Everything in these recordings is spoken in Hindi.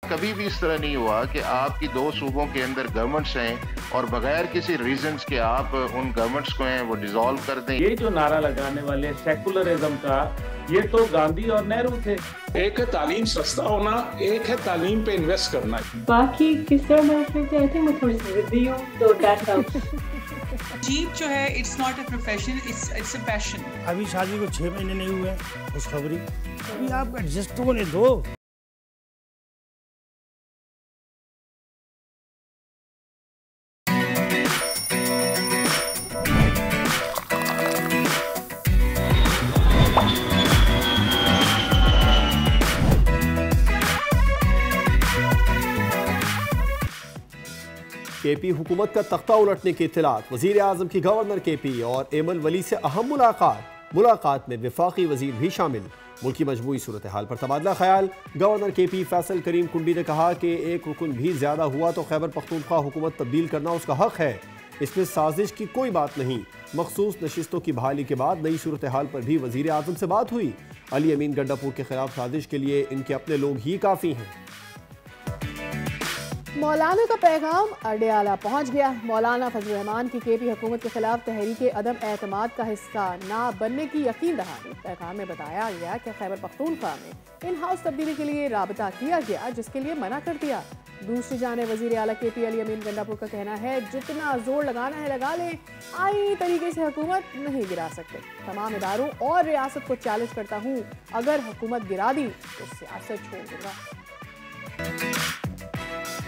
कभी भी इस तरह नहीं हुआ कि आपकी दो सूबों के अंदर गवर्नमेंट्स हैं और बगैर किसी रीजंस के आप उन गवर्नमेंट्स को हैं वो डिसॉल्व कर दें। ये जो नारा लगाने वाले सेकुलरिज्म का, ये तो गांधी और नेहरू थे। एक है तालीम सस्ता होना, एक है तालीम पे इन्वेस्ट करना। बाकी किस तरह मैनेज करते हैं, मैं थोड़ी सी जिद्दी हूँ तो दैट हेल्प्स। जीप जो है it's not a profession, it's a passion. अभी शादी को 6 महीने नहीं हुए हैं, खुशखबरी अभी आप एडजस्ट होने दो। केपी हुकूमत का तख्ता उलटने की इत्तलात। वजीर आजम की गवर्नर केपी और एमन वली से अहम मुलाकात में वफाकी वजीर भी शामिल। मुल्क की मजबूरी सूरत हाल पर तबादला ख्याल। गवर्नर केपी फैसल करीम कुंडी ने कहा कि एक रुकन भी ज्यादा हुआ तो खैबर पख्तूनख्वा हुकूमत तब्दील करना उसका हक है, इसमें साजिश की कोई बात नहीं। मखसूस नशिस्तों की बहाली के बाद नई सूरत हाल पर भी वजीर आजम से बात हुई। अली अमीन गंडापुर के खिलाफ साजिश के लिए इनके अपने लोग ही काफ़ी हैं। मौलाना का पैगाम अडयाला पहुंच गया। मौलाना फजल रहमान की केपी हुकूमत के खिलाफ तहरीक अदम एतमाद का हिस्सा ना बनने की यकीन दहानी। पैगाम में बताया गया कि खैबर पख्तूनख्वा में इन हाउस तब्दीली के लिए राबता किया गया, जिसके लिए मना कर दिया। दूसरी जानिब वजीर आला केपी अली अमीन गंडापुर का कहना है जितना जोर लगाना है लगा लें, आईनी तरीके से हुकूमत नहीं गिरा सकते। तमाम इदारों और रियासत को चैलेंज करता हूँ, अगर हुकूमत गिरा दी तो सियासत छोड़ दूंगा।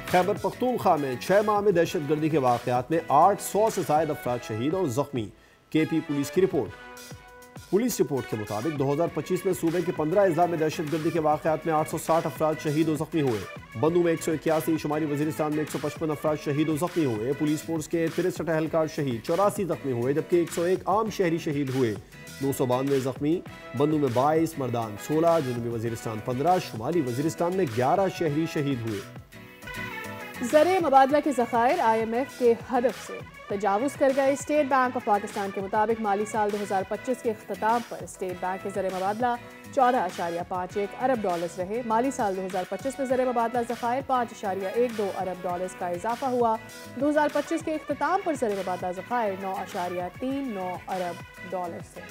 खैबर पख्तूनख्वा में 6 माह में दहशतगर्दी के वाक़यात में 800 से ज़ायद अफराद शहीद और ज़ख्मी। केपी पुलिस की रिपोर्ट। पुलिस रिपोर्ट के मुताबिक 2025 में सूबे के 15 अजला में दहशतगर्दी के वाक़यात में 860 अफराद शहीद और ज़ख्मी हुए। बंदू में 181, शुमारी वज़ीरिस्तान में 155 अफराद शहीद और ज़ख्मी हुए। पुलिस फोर्स के 63 एहलकार शहीद, 84 ज़ख्मी हुए, जबकि 101 आम शहरी शहीद हुए। 992 ज़ख्मी। बंदू में 22, मर्दान 16, जनूबी वज़ीरिस्तान 15, शुमाली वज़ीरिस्तान में 11 शहरी शहीद हुए। ज़र मुबादला के ज़खायर IMF के हदफ से तजावुज़ कर गए। स्टेट बैंक ऑफ पाकिस्तान के मुताबिक माली साल 2025 के अख्ताम पर स्टेट बैंक के ज़र मुबादला 14.51 अरब डॉलर्स रहे। माली साल 2025 में ज़र मुबादला ज़खायर 5.12 अरब डॉलर्स का इजाफा हुआ। 2025 के अख्ताम पर ज़र मुबादला ज़खायर 9.39 अरब डॉलर्स थे।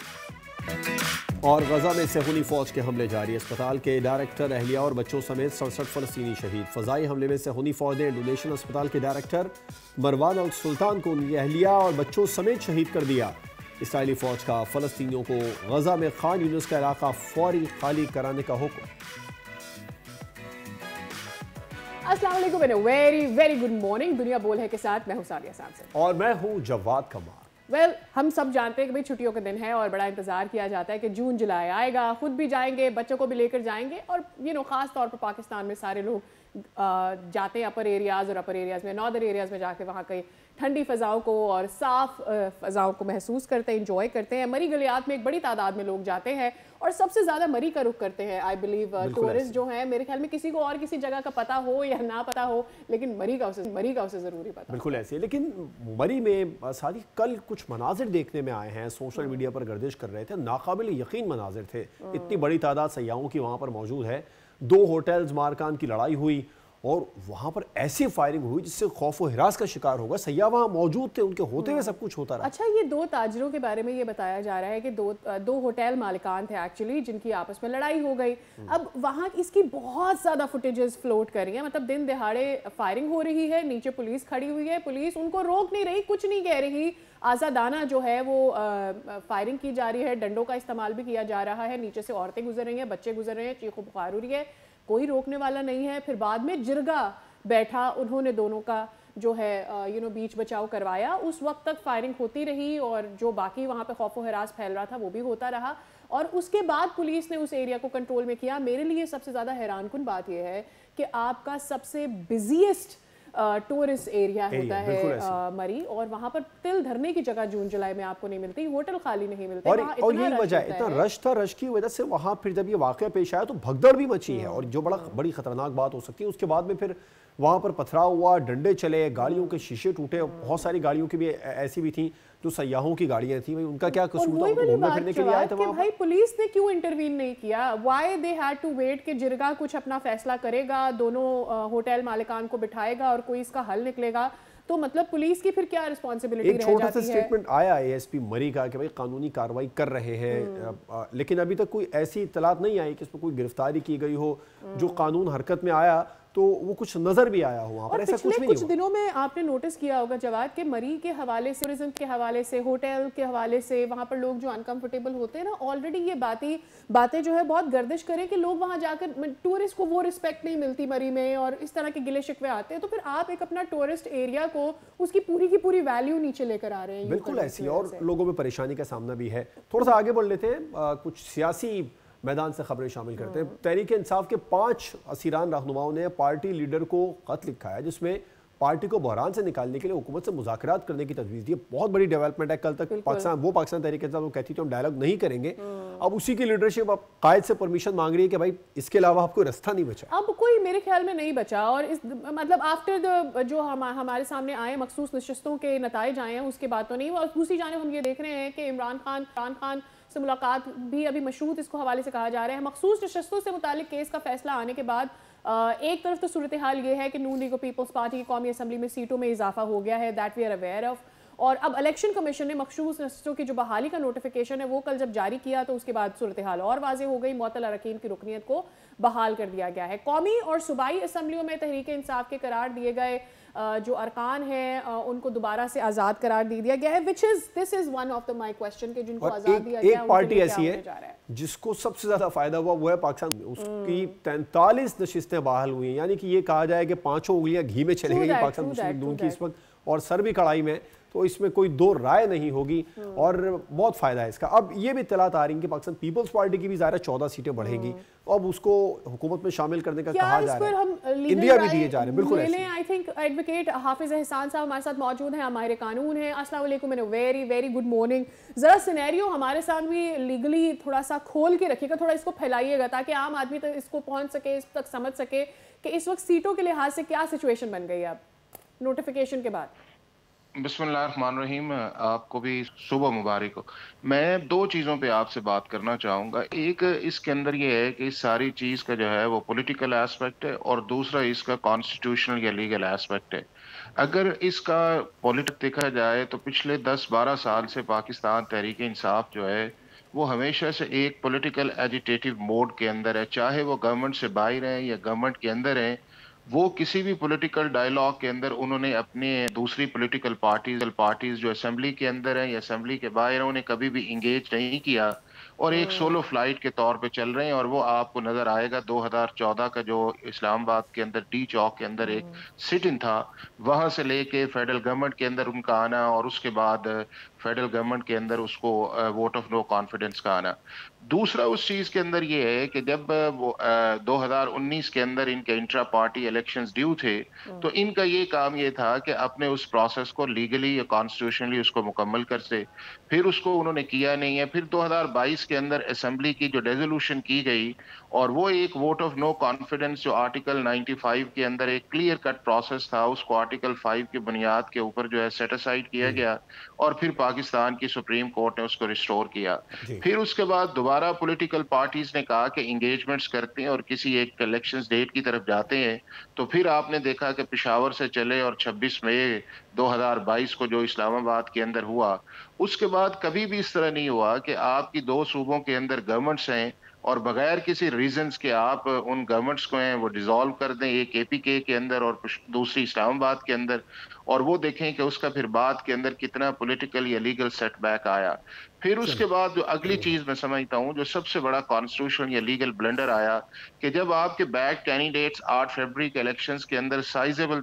और गजा में सेहूनी फौज के हमले जारी। अस्पताल के डायरेक्टर, अहलिया और बच्चों समेत 67 फलस्तीनी शहीद। फजाई हमले में सेहूनी फौज ने इंडोनेशियन अस्पताल के डायरेक्टर मरवान अल सुल्तान को उनकी अहलिया और बच्चों समेत शहीद कर दिया। इसराइली फौज का फलस्तीनियों को गजा में खान यूनिस का इलाका फौरी खाली कराने का हुक्म। अस्सलाम वालेकुम, वेरी वेरी गुड मॉर्निंग। दुनिया बोल है के साथ मैं हूं सादिया सैमसन और मैं हूं जवाद कमार। हम सब जानते हैं कि भाई छुट्टियों के दिन है और बड़ा इंतज़ार किया जाता है कि जून जुलाई आएगा, खुद भी जाएंगे, बच्चों को भी लेकर जाएंगे। और ख़ास तौर पर पाकिस्तान में सारे लोग जाते हैं अपर एरियाज़, और अपर एरियाज़ में, नॉर्दर्न एरियाज़ में जाके वहाँ कई ठंडी फ़ज़ाओं को और साफ़ फ़ज़ाओं को महसूस करते हैं, इंजॉय करते हैं। मरी गलियात में एक बड़ी तादाद में लोग जाते हैं और सबसे ज़्यादा मरी का रुख करते हैं। आई बिलीव टूरिस्ट जो हैं, मेरे ख्याल में किसी को और किसी जगह का पता हो या ना पता हो, लेकिन मरी का उसे ज़रूरी पता। बिल्कुल ऐसे है। लेकिन मरी में सारी कल कुछ मनाजिर देखने में आए हैं, सोशल मीडिया पर गर्दिश कर रहे थे, नाकाबिल यकीन मनाजिर थे। इतनी बड़ी तादाद सयाहों की वहाँ पर मौजूद है। 2 होटल्स मारकान की लड़ाई हुई और वहाँ पर ऐसी फायरिंग हुई जिससे खौफ व हिरास का शिकार होगा। सयाह वहाँ मौजूद थे, उनके होते हुए सब कुछ होता रहा। अच्छा, ये 2 ताजरों के बारे में ये बताया जा रहा है कि दो होटल मालिकान थे एक्चुअली, जिनकी आपस में लड़ाई हो गई। अब वहाँ इसकी बहुत ज़्यादा फुटेजेस फ्लोट कर रही हैं। मतलब दिन दिहाड़े फायरिंग हो रही है, नीचे पुलिस खड़ी हुई है, पुलिस उनको रोक नहीं रही, कुछ नहीं कह रही। आज़ादाना जो है वो फायरिंग की जा रही है, डंडों का इस्तेमाल भी किया जा रहा है, नीचे से औरतें गुजर रही हैं, बच्चे गुजर रहे हैं, चीखो पुकार हो रही है, कोई रोकने वाला नहीं है। फिर बाद में जिरगा बैठा, उन्होंने दोनों का जो है बीच बचाव करवाया। उस वक्त तक फायरिंग होती रही और जो बाकी वहाँ पे खौफ व हिरास फैल रहा था वो भी होता रहा। और उसके बाद पुलिस ने उस एरिया को कंट्रोल में किया। मेरे लिए सबसे ज़्यादा हैरानकुन बात यह है कि आपका सबसे बिजिएस्ट टूरिस्ट एरिया होता है मरी, और वहाँ पर तिल धरने की जगह जून जुलाई में आपको नहीं मिलती, होटल खाली नहीं मिलते। और यही वजह इतना रश था, रश की वजह से वहाँ फिर जब ये वाकया पेश आया तो भगदड़ भी मची है, और जो बड़ी खतरनाक बात हो सकती है उसके बाद में फिर वहाँ पर पथराव हुआ, डंडे चले, गाड़ियों के शीशे टूटे, बहुत सारी गाड़ियों की भी ऐसी भी थी जो सयाहों की गाड़ियां थी, भाई उनका क्या कसूर था, घूमने फिरने के लिए आए थे वहाँ। भाई पुलिस ने क्यों इंटरवीन नहीं किया? Why they had to wait कि जिरगा कुछ अपना फैसला करेगा, दोनों होटल मालिकान को बिठाएगा और कोई इसका हल निकलेगा, तो मतलब पुलिस की फिर क्या रिस्पॉन्सिबिलिटी रह जाती है? एक छोटा सा स्टेटमेंट आया एएसपी मरी का कि भाई कानूनी कार्रवाई कर रहे हैं, लेकिन अभी तक कोई ऐसी इत्तलात नहीं आई कि इसमें कोई गिरफ्तारी की गई हो, जो कानून हरकत में आया तो वो कुछ नजर भी आया हो वहाँ पर, ऐसा कुछ नहीं हुआ। कुछ दिनों में आपने नोटिस किया होगा जवाद के मरी के हवाले से, टूरिज्म के हवाले से, होटल के हवाले से, वहाँ पर लोग जो अनकंफर्टेबल होते हैं ना, ऑलरेडी ये बातें जो है बहुत गर्दिश करें कि लोग वहाँ जाकर टूरिस्ट को वो रिस्पेक्ट नहीं मिलती मरी में, और इस तरह के गिले शिकवे आते हैं, तो फिर आप एक अपना टूरिस्ट एरिया को उसकी पूरी की पूरी वैल्यू नीचे लेकर आ रहे हैं। बिल्कुल ऐसी, और लोगों में परेशानी का सामना भी है। थोड़ा सा आगे बढ़ लेते हैं, कुछ सियासी मैदान से खबरें शामिल करते हैं। तहरीक इंसाफ के 5 असीरान रहनुमाओं ने पार्टी लीडर को खत लिखा है जिसमें पार्टी को बहरान से निकालने के लिए हुकूमत से मुज़ाकरात करने की तजवीज़ दी है। बहुत बड़ी डेवलपमेंट है। कल तक पाकिस्तान तहरीक इंसाफ वो कहती थी हम डायलॉग नहीं करेंगे, अब उसी की लीडरशिप अब कायद से परमिशन मांग रही है कि भाई इसके अलावा आपको रास्ता नहीं बचा। अब कोई मेरे ख्याल में नहीं बचा, और इस मतलब आफ्टर द जो हमारे सामने आए मखसूस नशिस्तों के नताइज आए हैं उसके बाद तो नहीं। और दूसरी जानिब हम ये देख रहे हैं कि इमरान खान से मुलाकात भी अभी मशरूत इसको हवाले से कहा जा रहा है। मखसूस नशिस्तों से मुतालिक केस का फैसला आने के बाद एक तरफ तो सूरत हाल ये है कि नून लीग पीपल्स पार्टी की कौमी असम्बली में सीटों में इजाफा हो गया है, that we are aware of, और अब इलेक्शन कमीशन ने मखसूस नशिस्तों की जो बहाली का नोटिफिकेशन है वो कल जब जारी किया तो उसके बाद सूरत हाल और वाज़ेह हो गई। मुअत्तल अरकान की रुकनियत को बहाल कर दिया गया है। कौमी और सूबाई असम्बलियों में तहरीक इंसाफ के करार दिए गए जो अरकान हैं उनको दोबारा से आज़ाद करार दे दिया गया है, this is one of the my question कि जिनको आज़ाद दिया गया है। एक पार्टी ऐसी है जिसको सबसे ज्यादा फायदा हुआ वो है पाकिस्तान में, उसकी 43 नशिस्तें बहाल हुई हैं, यानी कि ये कहा जाए कि 5 उंगलियां घी में चली गई पाकिस्तान मुस्लिम लीग नून की इस वक्त, और सर भी कढ़ाई में, तो इसमें कोई दो राय नहीं होगी और बहुत फायदा है इसका। अब ये भी इत्तलात आ रही है कि पाकिस्तान पीपल्स पार्टी की भी ज़ाहिर 14 सीटें बढ़ेंगी, अब उसको हुकूमत में शामिल करने का कहा जा रहा है, इंडिया भी दिए जा रहे हैं। बिल्कुल आई थिंक एडवोकेट हाफिज एहसान साहब हमारे साथ मौजूद हैं, हमारे कानून हैं। अस्सलाम वालेकुम, वेरी वेरी गुड मॉर्निंग। ज़रा सिनेरियो हमारे साथ भी लीगली थोड़ा सा खोल के रखिएगा, थोड़ा इसको फैलाइएगा ताकि आम आदमी तक इसको पहुँच सके, इस तक समझ सके कि इस वक्त सीटों के लिहाज से क्या सिचुएशन बन गई है अब नोटिफिकेशन के बाद। बिस्मिल्लाहिर्रहमानिर्रहीम, आपको भी सुबह मुबारक हो। मैं 2 चीज़ों पे आपसे बात करना चाहूँगा। एक इसके अंदर ये है कि इस सारी चीज़ का जो है वो पॉलिटिकल एस्पेक्ट है, और दूसरा इसका कॉन्स्टिट्यूशनल या लीगल एस्पेक्ट है। अगर इसका पॉलिटिक्स देखा जाए तो पिछले 10-12 साल से पाकिस्तान तहरीक इंसाफ जो है वो हमेशा से एक पॉलिटिकल एजिटेटिव मोड के अंदर है, चाहे वो गवर्नमेंट से बाहर हैं या गवर्नमेंट के अंदर हैं। वो किसी भी पॉलिटिकल डायलॉग के अंदर उन्होंने अपने दूसरी पॉलिटिकल पार्टीज जो असेंबली के अंदर है या असेंबली के बाहर, उन्हें कभी भी इंगेज नहीं किया और एक सोलो फ्लाइट के तौर पे चल रहे हैं। और वो आपको नजर आएगा 2014 का जो इस्लामाबाद के अंदर टी चौक के अंदर एक सिट इन था, वहां से लेके फेडरल गवर्नमेंट के अंदर उनका आना और उसके बाद फेडरल गवर्नमेंट के अंदर उसको वोट ऑफ नो कॉन्फिडेंस का आना। दूसरा उस चीज के अंदर ये है कि जब 2019 के अंदर इनके इंट्रा पार्टी इलेक्शंस ड्यू थे तो इनका ये काम ये था कि अपने उस प्रोसेस को लीगली या कॉन्स्टिट्यूशनली उसको मुकम्मल कर से, फिर उसको उन्होंने किया नहीं है। फिर 2022 के अंदर असेंबली की जो रेजोल्यूशन की गई और वो एक वोट ऑफ नो कॉन्फिडेंस जो आर्टिकल 95 के अंदर एक क्लियर कट प्रोसेस था, उसको आर्टिकल 5 की बुनियाद के ऊपर जो है सेट असाइड किया गया और फिर पाकिस्तान की सुप्रीम कोर्ट ने उसको रिस्टोर किया। फिर उसके बाद दोबारा पॉलिटिकल पार्टीज ने कहा कि एंगेजमेंट्स करते हैं और किसी एक इलेक्शंस डेट की तरफ जाते हैं। तो फिर आपने देखा कि पेशावर से चले और 26 मई 2022 को जो इस्लामाबाद के अंदर हुआ, उसके बाद कभी भी इस तरह नहीं हुआ कि आपकी 2 सूबों के अंदर गवर्नमेंट्स हैं और बगैर किसी रीजंस के आप उन गवर्नमेंट्स को हैं वो डिसॉल्व कर दें, एक एपीके के अंदर और दूसरी इस्लामाबाद के अंदर, और वो देखें कि उसका फिर बाद के अंदर कितना पॉलिटिकल या लीगल सेटबैक आया। फिर उसके बाद जो अगली चीज मैं समझता हूँ जो सबसे बड़ा कॉन्स्टिट्यूशन या लीगल ब्लंडर आया कि जब आपके बैक कैंडिडेट्स 8 फरवरी के इलेक्शंस के अंदर साइजेबल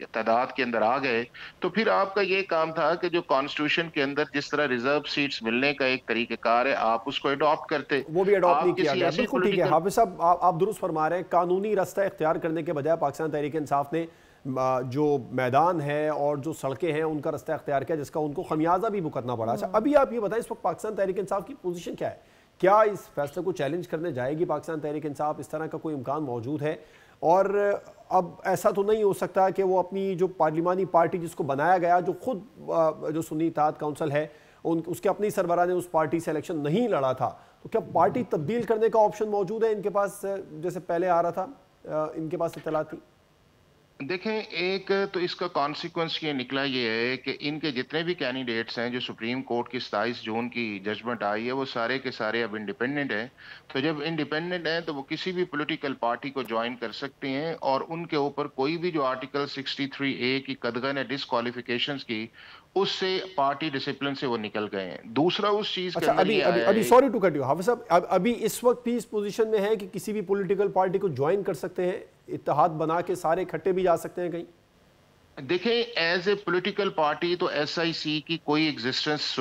तादाद के अंदर आ गए, तो फिर आपका ये काम था कि जो कॉन्स्टिट्यूशन के अंदर जिस तरह रिजर्व सीट्स मिलने का एक तरीकेकार है आप उसको अडॉप्ट करते, वो भी अडॉप्ट नहीं किया गया। बिल्कुल ठीक है हाफिज साहब, आप दुरुस्त फरमा रहे हैं। कानूनी रास्ता इख्तियार करने के बजाय पाकिस्तान तहरीक इंसाफ ने जो मैदान है और जो सड़कें हैं उनका रास्ता अख्तियार किया, जिसका उनको खमियाजा भी भुगतना पड़ा। अच्छा, अभी आप ये बताएं, इस वक्त पाकिस्तान तहरीक इंसाफ की पोजीशन क्या है? क्या इस फैसले को चैलेंज करने जाएगी पाकिस्तान तहरीक इंसाफ? इस तरह का कोई इम्कान मौजूद है? और अब ऐसा तो नहीं हो सकता कि वो अपनी जो पार्लिमानी पार्टी जिसको बनाया गया, जो खुद जो सुन्नी इत्तेहाद काउंसिल है, उसके अपनी सरबराह ने उस पार्टी से इलेक्शन नहीं लड़ा था, तो क्या पार्टी तब्दील करने का ऑप्शन मौजूद है इनके पास, जैसे पहले आ रहा था इनके पास इत्तला थी? देखें, एक तो इसका कॉन्सिक्वेंस ये निकला ये है कि इनके जितने भी कैंडिडेट्स हैं जो सुप्रीम कोर्ट की 27 जून की जजमेंट आई है, वो सारे के सारे अब इंडिपेंडेंट हैं। तो जब इंडिपेंडेंट हैं तो वो किसी भी पॉलिटिकल पार्टी को ज्वाइन कर सकते हैं और उनके ऊपर कोई भी जो आर्टिकल 63A की कदगन है डिसक्वालिफिकेशंस की, उससे पार्टी डिसिप्लिन से वो निकल गए हैं। दूसरा उस चीज के अंदर अभी सॉरी टू कट यू हाफिज साहब, अभी इस वक्त भी इस पोजीशन में है कि किसी भी पॉलिटिकल पार्टी को ज्वाइन कर सकते हैं, इत्तेहाद बना के सारे इकट्ठे भी जा सकते हैं कहीं? देखें, एज ए पॉलिटिकल पार्टी तो SIC की कोई एग्जिस्टेंस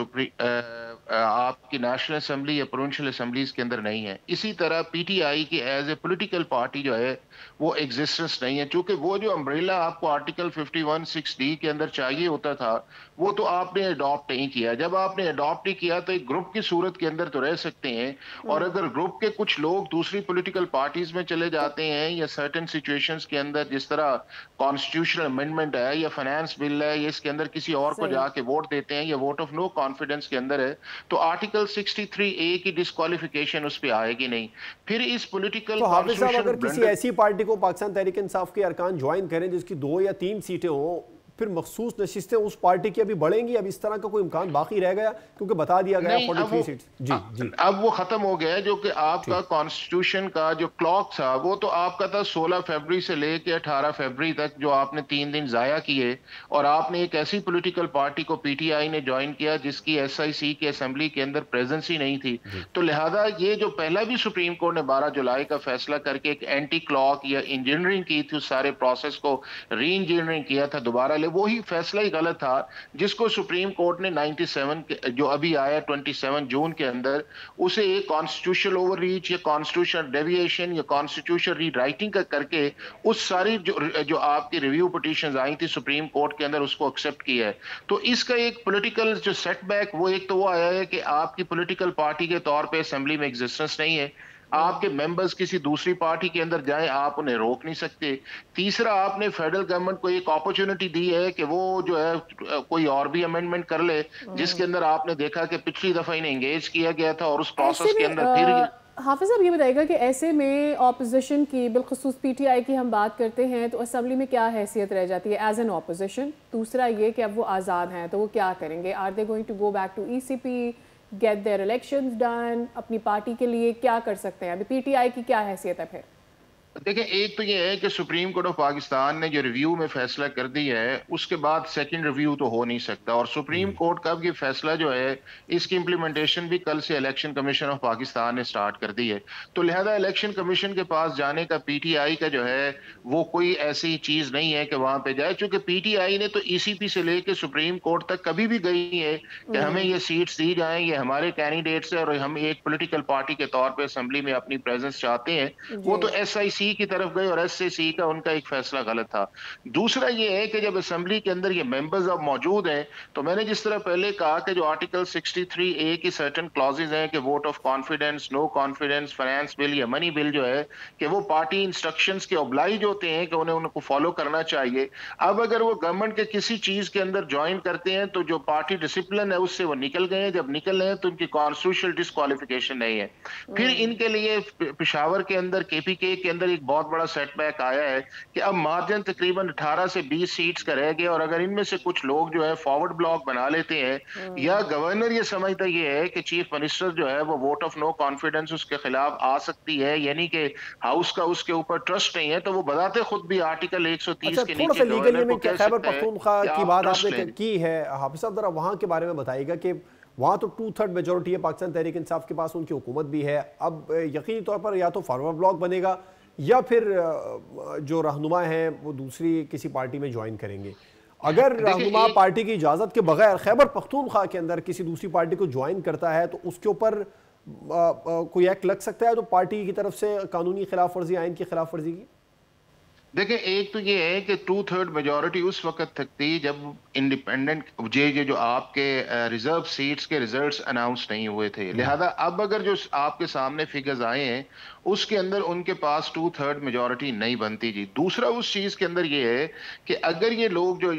आपकी नेशनल असेंबली या प्रोविंशियल असेंबलीज के अंदर नहीं है। इसी तरह PTI की एज ए पॉलिटिकल पार्टी जो है वो एग्जिस्टेंस नहीं है, क्योंकि वो जो अम्ब्रेला आपको आर्टिकल 51(6)D के अंदर चाहिए होता था वो तो आपने अडॉप्ट नहीं किया। जब आपने अडॉप्ट नहीं किया तो एक ग्रुप की सूरत के अंदर तो रह सकते हैं, और अगर ग्रुप के कुछ लोग दूसरी पॉलिटिकल पार्टीज में चले जाते हैं या सर्टेन सिचुएशंस के अंदर, जिस तरह कॉन्स्टिट्यूशनल अमेंडमेंट है या फाइनेंस बिल है, या इसके अंदर किसी और को जाके वोट देते हैं या वोट ऑफ नो कॉन्फिडेंस के अंदर है, तो आर्टिकल 63A की डिस्क्वालिफिकेशन उस पर आएगी नहीं। फिर इस पॉलिटिकल तो हाफिज साहब, अगर किसी ऐसी पार्टी को पाकिस्तान तहरीक इंसाफ के अरकान ज्वाइन करें जिसकी 2 या 3 सीटें हों, फिर मखसूस नशिस्तें उस पार्टी की अभी बढ़ेंगी? अब इस तरह का कोई इम्कान बाकी रह गया? क्योंकि बता दिया गया 43 सीट्स। जी, अब वो खत्म हो गया है। जो कि आपका कॉन्स्टिट्यूशन का जो क्लॉक था वो तो आपका था 16 फरवरी से लेके 18 फरवरी तक, जो आपने 3 दिन जाया किए, और आपने एक ऐसी पॉलिटिकल पार्टी को PTI ने ज्वाइन किया जिसकी SIC की असेंबली के अंदर प्रेजेंस ही नहीं थी। तो लिहाजा ये जो पहला भी सुप्रीम कोर्ट ने 12 जुलाई का फैसला करके एक एंटी क्लॉक या इंजीनियरिंग की थी, उस सारे प्रोसेस को री इंजीनियरिंग किया था दोबारा, वही फैसला ही गलत था जिसको सुप्रीम कोर्ट ने 97 जो अभी आया 27 जून के अंदर, उसे एक कॉन्स्टिट्यूशनल ओवररीच या कॉन्स्टिट्यूशनल डेविएशन या कॉन्स्टिट्यूशनल रीराइटिंग का करके उस सारी जो आपकी रिव्यू पिटीशंस आई थी सुप्रीम कोर्ट के अंदर, उसको एक्सेप्ट किया है। तो इसका एक पॉलिटिकल जो सेटबैक वो एक तो वो आया है कि आपकी पॉलिटिकल पार्टी के तौर पे असेंबली में एग्जिस्टेंस नहीं है, आपके मेंबर्स किसी दूसरी पार्टी के अंदर जाएं, आप उन्हें रोक नहीं सकते। तीसरा, आपने फेडरल गवर्नमेंट को एक अपॉर्चुनिटी दी है कि वो जो है कोई और भी अमेंडमेंट कर ले, जिसके अंदर आपने देखा कि पिछली दफा इन्हें एंगेज किया गया था और उस प्रोसेस के अंदर फिर हाफिज साहब ये बताइएगा कि ऐसे में ऑपोजिशन की, बिलखुसूस PTI की हम बात करते हैं, तो असेंबली में क्या हैसियत रह जाती है एज एन ऑपोजिशन? दूसरा ये कि अब वो आज़ाद हैं तो वो क्या करेंगे? Are they going to go back to ECP, get their elections done? अपनी पार्टी के लिए क्या कर सकते हैं? अभी PTI की क्या हैसियत है फिर? देखें, एक तो ये है कि सुप्रीम कोर्ट ऑफ पाकिस्तान ने जो रिव्यू में फैसला कर दिया है उसके बाद सेकंड रिव्यू तो हो नहीं सकता, और सुप्रीम कोर्ट का ये फैसला जो है इसकी इम्प्लीमेंटेशन भी कल से इलेक्शन कमीशन ऑफ पाकिस्तान ने स्टार्ट कर दी है। तो लिहाजा इलेक्शन कमीशन के पास जाने का PTI का जो है वो कोई ऐसी चीज नहीं है कि वहां पे जाए, क्योंकि PTI ने तो ECP से लेके सुप्रीम कोर्ट तक कभी भी गई है कि हमें ये सीट्स दी जाएं, ये हमारे कैंडिडेट्स है और हम एक पोलिटिकल पार्टी के तौर पर असेंबली में अपनी प्रेजेंस चाहते हैं। वो तो SIC की तरफ गए और SAC का उनका एक फैसला गलत था। दूसरा ये है कि जब असेंबली के अंदर ये मेंबर्स अब मौजूद हैं, तो मैंने जिस तरह पहले कहा कि जो आर्टिकल 63A की सर्टेन क्लॉजेज हैं कि vote of confidence, no confidence, finance bill या मनी बिल जो है कि वो पार्टी इंस्ट्रक्शंस के ऑब्लाइज होते हैं कि उन्हें उनको फॉलो करना चाहिए। अब अगर वो गवर्नमेंट के किसी चीज के अंदर ज्वाइन करते हैं तो जो पार्टी डिसिप्लिन है उससे वो निकल गए हैं, जब निकल रहे हैं तो उनकी कॉन्स्टिट्यूशनल डिस्क्वालिफिकेशन नहीं है। फिर इनके लिए पेशावर के अंदर KPK के अंदर एक बहुत बड़ा सेटबैक आया है कि अब मार्जिन तकरीबन 18 से 20 सीट्स का रह गया, और अगर इनमें से कुछ लोग जो है फॉरवर्ड ब्लॉक बना लेते हैं या गवर्नर ये समझता ये है कि चीफ मिनिस्टर जो है वो वोट ऑफ नो कॉन्फिडेंस उसके खिलाफ आ सकती है, यानी कि हाउस का उसके ऊपर ट्रस्ट नहीं है, तो वो बताते खुद भी आर्टिकल 130 के नीचे गवर्नर को कह सकता है। खैबर पख्तूनख्वा की बात आपने की है हाफिज साहब, जरा वहां के बारे में बताइएगा कि वहाँ तो 2/3 मेजोरिटी है पाकिस्तान तहरीक इंसाफ के पास, उनकी हुकूमत भी है। अब यकीनी तौर पर या तो फॉरवर्ड ब्लॉक बनेगा या फिर जो रहनुमा हैं वो दूसरी किसी पार्टी में ज्वाइन करेंगे। अगर रहनुमा पार्टी की इजाज़त के बगैर खैबर पख्तूनख्वा के अंदर किसी दूसरी पार्टी को ज्वाइन करता है तो उसके ऊपर कोई एक्ट लग सकता है तो पार्टी की तरफ से कानूनी खिलाफ वर्जी, आइन की खिलाफ वर्जी की? देखिए, एक तो ये है कि 2/3 मेजॉरिटी उस वक्त तक थी जब इंडिपेंडेंट जे जो आपके रिजर्व सीट्स के रिजल्ट्स अनाउंस नहीं हुए थे। लिहाजा अब अगर जो आपके सामने फिगर्स आए हैं उसके अंदर उनके पास 2/3 मेजॉरिटी नहीं बनती जी। दूसरा उस चीज के अंदर ये है कि अगर ये लोग जो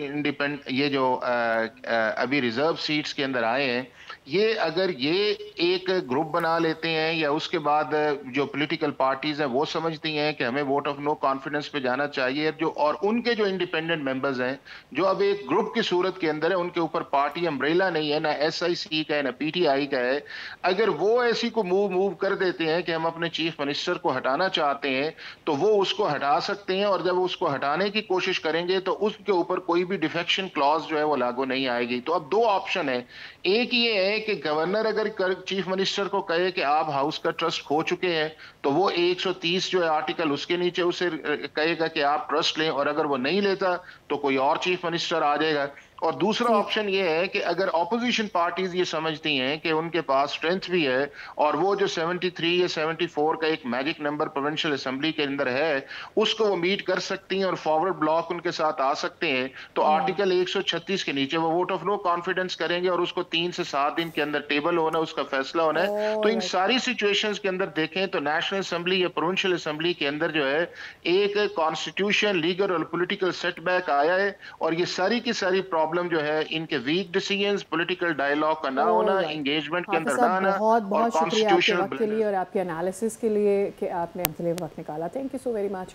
अभी रिजर्व सीट्स के अंदर आए हैं, ये अगर ये एक ग्रुप बना लेते हैं या उसके बाद जो पॉलिटिकल पार्टीज हैं वो समझती हैं कि हमें वोट ऑफ नो कॉन्फिडेंस पे जाना चाहिए, और उनके जो इंडिपेंडेंट मेंबर्स हैं जो अब एक ग्रुप की सूरत के अंदर है, उनके ऊपर पार्टी अम्ब्रेला नहीं है, ना SIC का है ना PTI का है, अगर वो ऐसी को मूव कर देते हैं कि हम अपने चीफ मिनिस्टर को हटाना चाहते हैं तो वो उसको हटा सकते हैं, और जब उसको हटाने की कोशिश करेंगे तो उसके ऊपर कोई भी डिफेक्शन क्लॉज जो है वो लागू नहीं आएगी। तो अब दो ऑप्शन है, एक ये है कि गवर्नर अगर चीफ मिनिस्टर को कहे कि आप हाउस का ट्रस्ट खो चुके हैं तो वो 130 जो है आर्टिकल उसके नीचे उसे कहेगा कि आप ट्रस्ट लें, और अगर वो नहीं लेता तो कोई और चीफ मिनिस्टर आ जाएगा। और दूसरा ऑप्शन ये है कि अगर ऑपोजिशन पार्टीज ये समझती हैं कि उनके पास स्ट्रेंथ भी है और वो जो 73 या 74 का एक मैजिक नंबर प्रोविंशियल असेंबली के अंदर है उसको वो मीट कर सकती हैं और फॉरवर्ड ब्लॉक उनके साथ आ सकते हैं, तो आर्टिकल 136 के नीचे वो वोट ऑफ नो कॉन्फिडेंस करेंगे और उसको 3 से 7 दिन के अंदर टेबल होना, उसका फैसला होना है। तो इन सारी सिचुएशंस के अंदर देखें तो नेशनल असेंबली या प्रोविंशियल असेंबली के अंदर जो है एक कॉन्स्टिट्यूशन, लीगल और पॉलिटिकल सेटबैक आया है, और ये सारी की सारी प्रॉब्लम जो है इनके वीक डिसीजंस, पॉलिटिकल डायलॉग का ना होना, एंगेजमेंट के अंदर ना आना, बहुत शुक्रिया आपके वक्त के लिए और आपके एनालिसिस के लिए कि आपने अपने लिए वक्त निकाला। Thank you so very much.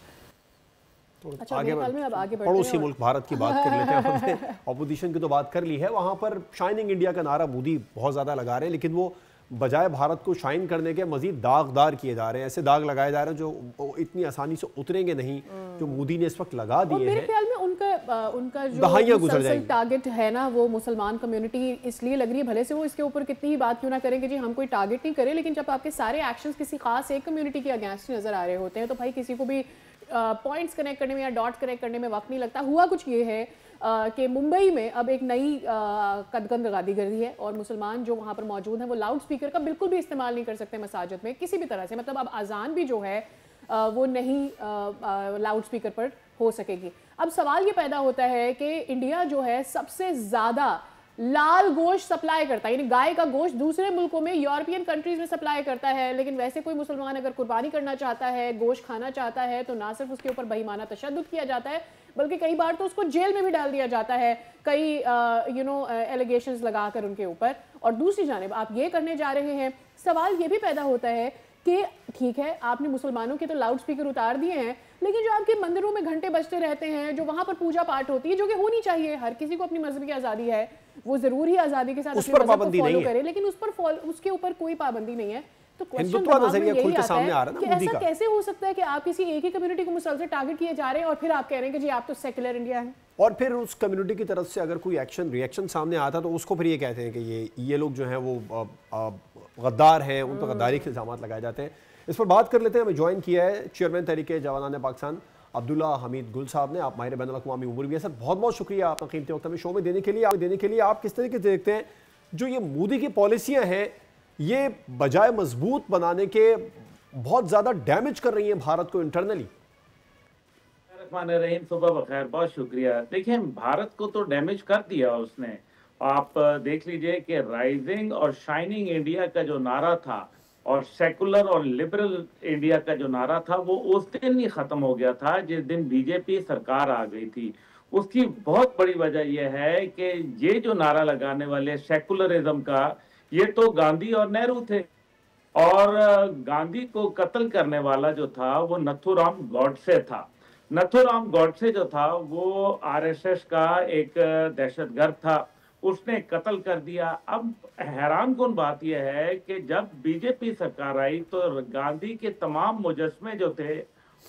अच्छा, आगे पड़ोसी मुल्क भारत की बात कर लेते हैं। हमने ऑपोजिशन की तो बात कर ली है, वहां पर शाइनिंग इंडिया का नारा मोदी बहुत ज्यादा लगा रहे हैं, लेकिन वो बजाय भारत को शाइन करने के मजीद दागदार किए जा रहे हैं, ऐसे दाग लगाए जा रहे हैं जो इतनी आसानी से उतरेंगे नहीं, जो मोदी ने इस वक्त लगा दिए हैं। मेरे ख्याल में उनका जो मुसलसल टारगेट है ना वो मुसलमान कम्युनिटी इसलिए लग रही है, भले से वो इसके ऊपर कितनी ही बात क्यों ना करें कि जी हम कोई टारगेट नहीं करें, लेकिन जब आपके सारे एक्शंस किसी खास एक कम्युनिटी के अगेंस्ट नजर आ रहे होते हैं तो भाई किसी को भी पॉइंट्स कनेक्ट करने में या डॉट कनेक्ट करने में वक्त नहीं लगता। हुआ कुछ ये है कि मुंबई में अब एक नई कदगन गादी कर दी है और मुसलमान जो वहाँ पर मौजूद हैं वो लाउड स्पीकर का बिल्कुल भी इस्तेमाल नहीं कर सकते मसाजिद में किसी भी तरह से, मतलब अब अजान भी जो है वो नहीं लाउड स्पीकर पर हो सकेगी। अब सवाल ये पैदा होता है कि इंडिया जो है सबसे ज़्यादा लाल गोश्त सप्लाई करता है, यानी गाय का गोश्त दूसरे मुल्कों में, यूरोपियन कंट्रीज में सप्लाई करता है, लेकिन वैसे कोई मुसलमान अगर कुर्बानी करना चाहता है, गोश्त खाना चाहता है तो ना सिर्फ उसके ऊपर बेईमाना तशद्दुद किया जाता है बल्कि कई बार तो उसको जेल में भी डाल दिया जाता है, कई एलिगेशंस लगाकर उनके ऊपर। और दूसरी जानिब आप ये करने जा रहे हैं, सवाल ये भी पैदा होता है कि ठीक है आपने मुसलमानों के तो लाउड स्पीकर उतार दिए हैं, लेकिन जो आपके मंदिरों में घंटे बजते रहते हैं, जो वहां पर पूजा पाठ होती है, जो कि होनी चाहिए, हर किसी को अपनी मजहब की आज़ादी है, वो जरूर ही आज़ादी के साथ अपने मजहब को फॉलो करे, लेकिन उसके ऊपर कोई पाबंदी नहीं है। तो क्वेश्चन यही आता है कि ऐसा कैसे हो सकता है कि आप किसी एक ही कम्युनिटी को मुसलसल टारगेट किए जा रहे हैं और फिर आप कह रहे हैं कि जी आप तो सेक्युलर इंडिया है, और फिर उस कम्युनिटी की तरफ से अगर कोई रिएक्शन सामने आता तो उसको फिर ये कहते हैं कि ये लोग जो हैं वो गद्दार हैं, उन पर गद्दारी के इल्जाम लगाए जाते हैं। इस पर बात कर लेते हैं। हमें ज्वाइन किया है चेयरमैन तहरीक जवानान पाकिस्तान अब्दुल्ला हमीद गुल साहब ने। आप माहिर बैनुल अक़वामी उमूर भी हैं सर, बहुत बहुत शुक्रिया आपका कीमती वक्त हमें शो में देने के लिए। आप किस तरीके से देखते हैं जो ये मोदी की पॉलिसियां हैं, ये बजाय मजबूत बनाने के बहुत ज्यादा डैमेज कर रही हैं भारत को इंटरनली? रहीम, सुबह बखैर, बहुत शुक्रिया। देखिए भारत को तो डैमेज कर दिया उसने। आप देख लीजिए कि राइजिंग और शाइनिंग इंडिया का जो नारा था और सेकुलर और लिबरल इंडिया का जो नारा था वो उस दिन ही खत्म हो गया था जिस दिन बीजेपी सरकार आ गई थी। उसकी बहुत बड़ी वजह यह है कि ये जो नारा लगाने वाले सेकुलरिज्म का, ये तो गांधी और नेहरू थे, और गांधी को कत्ल करने वाला जो था वो नथुराम गॉडसे था। नथुराम गॉडसे जो था वो आरएसएस का एक दहशतगर्द था, उसने कत्ल कर दिया। अब हैरान कुन बात यह है कि जब बीजेपी सरकार आई तो गांधी के तमाम मुजस्मे जो थे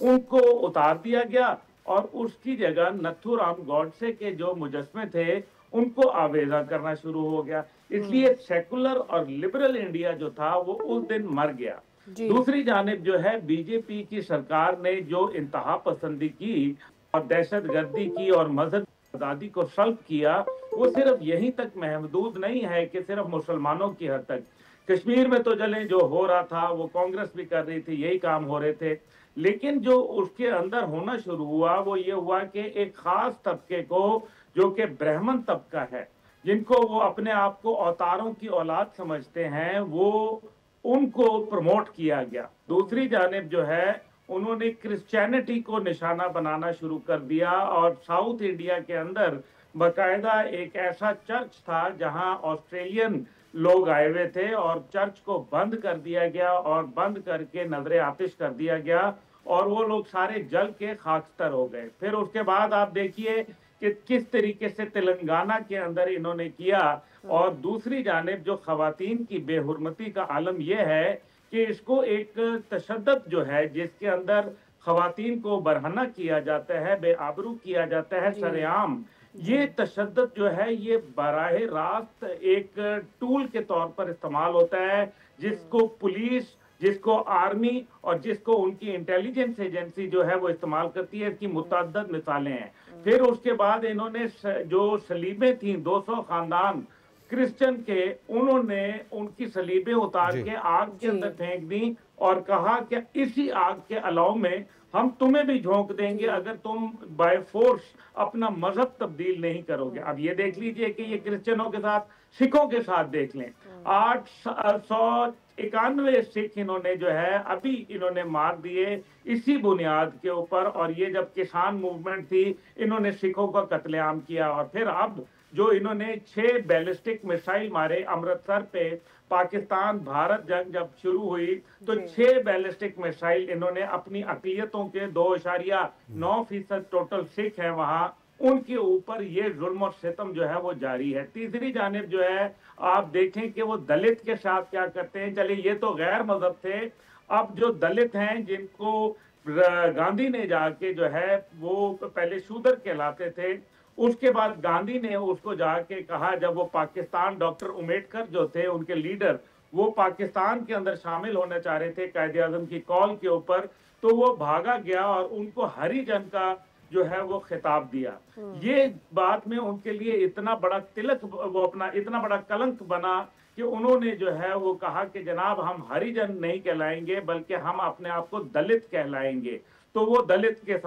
उनको उतार दिया गया और उसकी जगह नथुराम गॉडसे के जो मुजस्मे थे उनको आवेदन करना शुरू हो गया। इसलिए सेकुलर और लिबरल इंडिया जो था वो उस दिन मर गया। दूसरी जानिब जो है बीजेपी की सरकार ने जो इंतहा पसंदी की और दहशतगर्दी की और मजहब आजादी को सल्ब किया, वो सिर्फ यहीं तक महदूद नहीं है कि सिर्फ मुसलमानों की हद तक। कश्मीर में तो चले जो हो रहा था वो कांग्रेस भी कर रही थी, यही काम हो रहे थे, लेकिन जो उसके अंदर होना शुरू हुआ वो ये हुआ कि एक खास तबके को जो कि ब्राह्मण तबका है, जिनको वो अपने आप को अवतारों की औलाद समझते हैं, वो उनको प्रमोट किया गया। दूसरी जानिब जो है उन्होंने क्रिश्चियनिटी को निशाना बनाना शुरू कर दिया और साउथ इंडिया के अंदर बाकायदा एक ऐसा चर्च था जहां ऑस्ट्रेलियन लोग आए हुए थे और चर्च को बंद कर दिया गया और बंद करके नजरे आतिश कर दिया गया और वो लोग सारे जल के खाकस्तर हो गए। फिर उसके बाद आप देखिए कि किस तरीके से तेलंगाना के अंदर इन्होंने किया। और दूसरी जानिब जो खवातीन की बेहुरमती का आलम यह है कि इसको एक तशद्दुद जो है जिसके अंदर खवातीन को बरहना किया जाता है, बेआबरू किया जाता है सरेआम, ये तशद्दुद जो है ये बराह रास्त एक टूल के तौर पर इस्तेमाल होता है, जिसको पुलिस, जिसको आर्मी और जिसको उनकी इंटेलिजेंस एजेंसी जो है वो इस्तेमाल करती है। इसकी मुतअद्दिद मिसालें हैं। फिर उसके बाद इन्होंने जो सलीबें थी 200 खानदान क्रिश्चियन के, उन्होंने उनकी सलीबें उतार के आग के अंदर फेंक दी और कहा कि इसी आग के अलाव में हम तुम्हें भी झोंक देंगे अगर तुम बाय फोर्स अपना मजहब तब्दील नहीं करोगे। अब ये देख लीजिए कि ये क्रिश्चियनों के साथ, सिखों के साथ देख लें, 891 सिख इन्होंने जो है अभी इन्होंने मार दिए इसी बुनियाद के ऊपर। और ये जब किसान मूवमेंट थी इन्होंने सिखों का कत्लेआम किया। और फिर अब जो इन्होंने 6 बैलिस्टिक मिसाइल मारे अमृतसर पे, पाकिस्तान भारत जंग जब शुरू हुई तो 6 बैलिस्टिक मिसाइल इन्होंने अपनी अक़लियतों के 2.9% टोटल सिख हैं वहां, उनके ऊपर ये जुल्म और सितम जो है वो जारी है। तीसरी जानिब जो है आप देखें कि वो दलित के साथ क्या करते हैं। चलिए ये तो गैर मजहब थे, अब जो दलित हैं जिनको गांधी ने जाके जो है वो पहले शूदर कहलाते थे, उसके बाद गांधी ने उसको जाके कहा, जब वो पाकिस्तान, डॉक्टर उम्मेडकर जो थे उनके लीडर, वो पाकिस्तान के अंदर शामिल होना चाह रहे थे कायदे आज़म की कॉल के ऊपर, तो वो भागा गया और उनको हरिजन का जो है वो खिताब दिया। ये बात में उनके लिए इतना बड़ा तिलक, वो अपना इतना बड़ा कलंक बना कि उन्होंने जो है वो कहा कि जनाब हम हरिजन नहीं कहलाएंगे बल्कि हम अपने आप को दलित कहलाएंगे। तो वो दलित के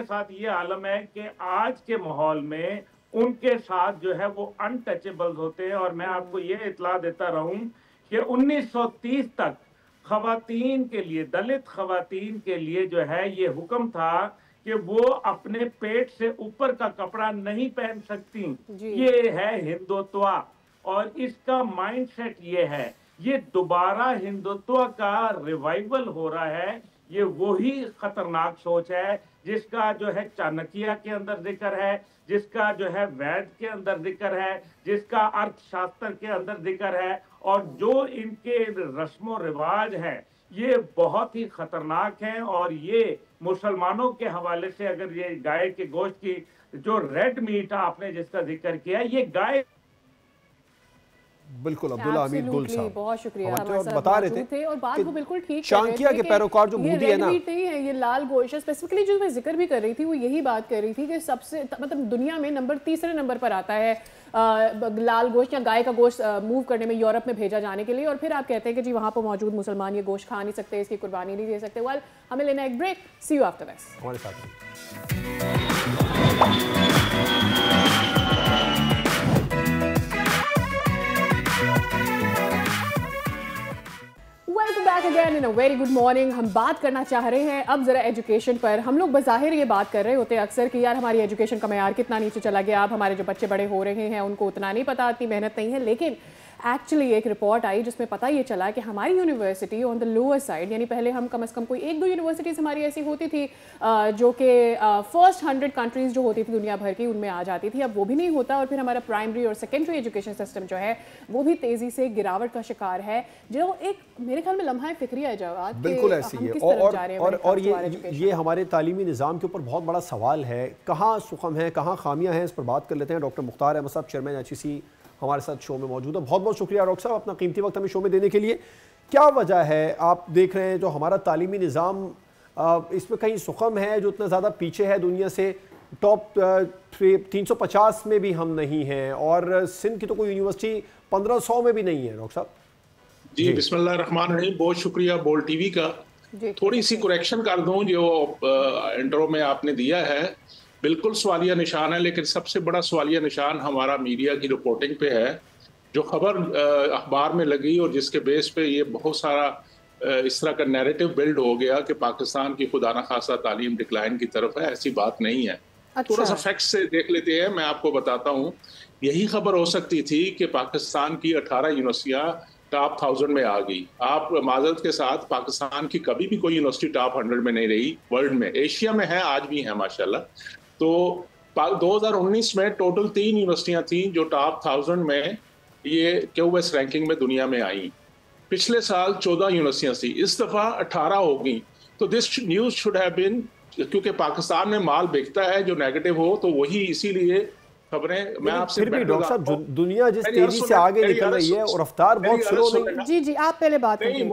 साथ ये आलम है कि आज के माहौल में उनके साथ जो है वो अनटचेबल्स होते हैं। और मैं आपको ये इतला देता रहूं कि 1930 तक खवातीन के लिए, दलित खवातीन के लिए जो है ये हुक्म था कि वो अपने पेट से ऊपर का कपड़ा नहीं पहन सकती। ये है हिंदुत्व और इसका माइंडसेट ये है। ये दोबारा हिंदुत्व का रिवाइवल हो रहा है। ये वही खतरनाक सोच है जिसका जो है चाणक्य के अंदर जिक्र है, जिसका जो है वैद के अंदर जिक्र है, जिसका अर्थशास्त्र के अंदर जिक्र है। और जो इनके रस्मो रिवाज हैं ये बहुत ही खतरनाक हैं। और ये मुसलमानों के हवाले से अगर ये गाय के गोश्त की जो रेड मीट आपने जिसका जिक्र किया, ये गाय बिल्कुल अब्दुल्ला हमीद गुल साहब बहुत शुक्रिया बता रहे थे और बात वो बिल्कुल ठीक चाणक्य के पैरोकार जो मोदी है ना, नहीं है ये लाल गोश्त स्पेसिफिकली जो मैं जिक्र भी कर रही थी वो यही बात कर रही थी कि सबसे मतलब दुनिया में तीसरे नंबर पर आता है लाल गोश्त या गाय का गोश्त मूव करने में, यूरोप में भेजा जाने के लिए। और फिर आप कहते हैं कि जी वहां पर मौजूद मुसलमान ये गोश्त खा नहीं सकते, इसकी कुर्बानी नहीं दे सकते। वेल हमें लेना एक break, see you after this. हमारे साथ welcome back again in a very good morning. हम बात करना चाह रहे हैं अब जरा एजुकेशन पर। हम लोग बज़ाहिर ये बात कर रहे होते हैं अक्सर कि यार हमारी एजुकेशन का मयार कितना नीचे चला गया, अब हमारे जो बच्चे बड़े हो रहे हैं उनको उतना नहीं पता, इतनी मेहनत नहीं है। लेकिन एक्चुअली एक रिपोर्ट आई जिसमें पता ये चला कि हमारी university on the lower side, यानी पहले हम कम से कम कोई 1-2 यूनिवर्सिटीज़ हमारी ऐसी होती थी जो कि फर्स्ट 100 कंट्रीज़ जो होती थी दुनिया भर की उनमें आ जाती थी। अब वो भी नहीं होता और फिर हमारा प्राइमरी और सेकेंडरी एजुकेशन सिस्टम जो है वो भी तेज़ी से गिरावट का शिकार है, जो एक मेरे ख्याल में लम्हा फिक्री है जवाब। बिल्कुल ऐसी है और ये हमारे तालीमी निज़ाम के ऊपर बहुत बड़ा सवाल है। कहाँ सुखम है, कहाँ खामियाँ हैं, इस पर बात कर लेते हैं। डॉक्टर मुख्तार अहमद साहब, चेयरमैन HEC, हमारे साथ शो में मौजूद है। बहुत बहुत शुक्रिया डॉक्टर साहब अपना कीमती वक्त हमें शो में देने के लिए। क्या वजह है आप देख रहे हैं जो हमारा तालीमी निज़ाम इसमें कहीं सुखम है, जो इतना ज़्यादा पीछे है दुनिया से, टॉप 350 में भी हम नहीं हैं और सिंध की तो कोई यूनिवर्सिटी 1500 में भी नहीं है डॉक्टर साहब? जी बिस्मिल्लाह रहमान रहीम। बहुत शुक्रिया बोल टीवी का। थोड़ी सी करेक्शन कर दूं जो इंट्रो में आपने दिया है, बिल्कुल सवालिया निशान है, लेकिन सबसे बड़ा सवालिया निशान हमारा मीडिया की रिपोर्टिंग पे है। जो खबर अखबार में लगी और जिसके बेस पे ये बहुत सारा इस तरह का नैरेटिव बिल्ड हो गया कि पाकिस्तान की खुदा न खासा तालीम डिक्लाइन की तरफ है, ऐसी बात नहीं है। थोड़ा सा फैक्ट से देख लेते हैं, मैं आपको बताता हूँ। यही खबर हो सकती थी कि पाकिस्तान की 18 यूनिवर्सिटियाँ टॉप 1000 में आ गई। आप माजरत के साथ, पाकिस्तान की कभी भी कोई यूनिवर्सिटी टॉप 100 में नहीं रही वर्ल्ड में। एशिया में है, आज भी है माशाल्लाह। तो 2019 में टोटल 3 यूनिवर्सिटियां थी जो टॉप 1000 में ये QS रैंकिंग में दुनिया में आई। पिछले साल 14 यूनिवर्सिटियां थी, इस दफा 18 हो गई। तो this news should have been, क्योंकि पाकिस्तान में माल बिकता है जो नेगेटिव हो, तो वही इसीलिए खबरें। मैं आपसे फिर भी डॉक्टर साहब, दुनिया जिस तेजी से आगे निकल रही है और रफ्तार बहुत स्लो नहीं। जी आप पहले बात नहीं,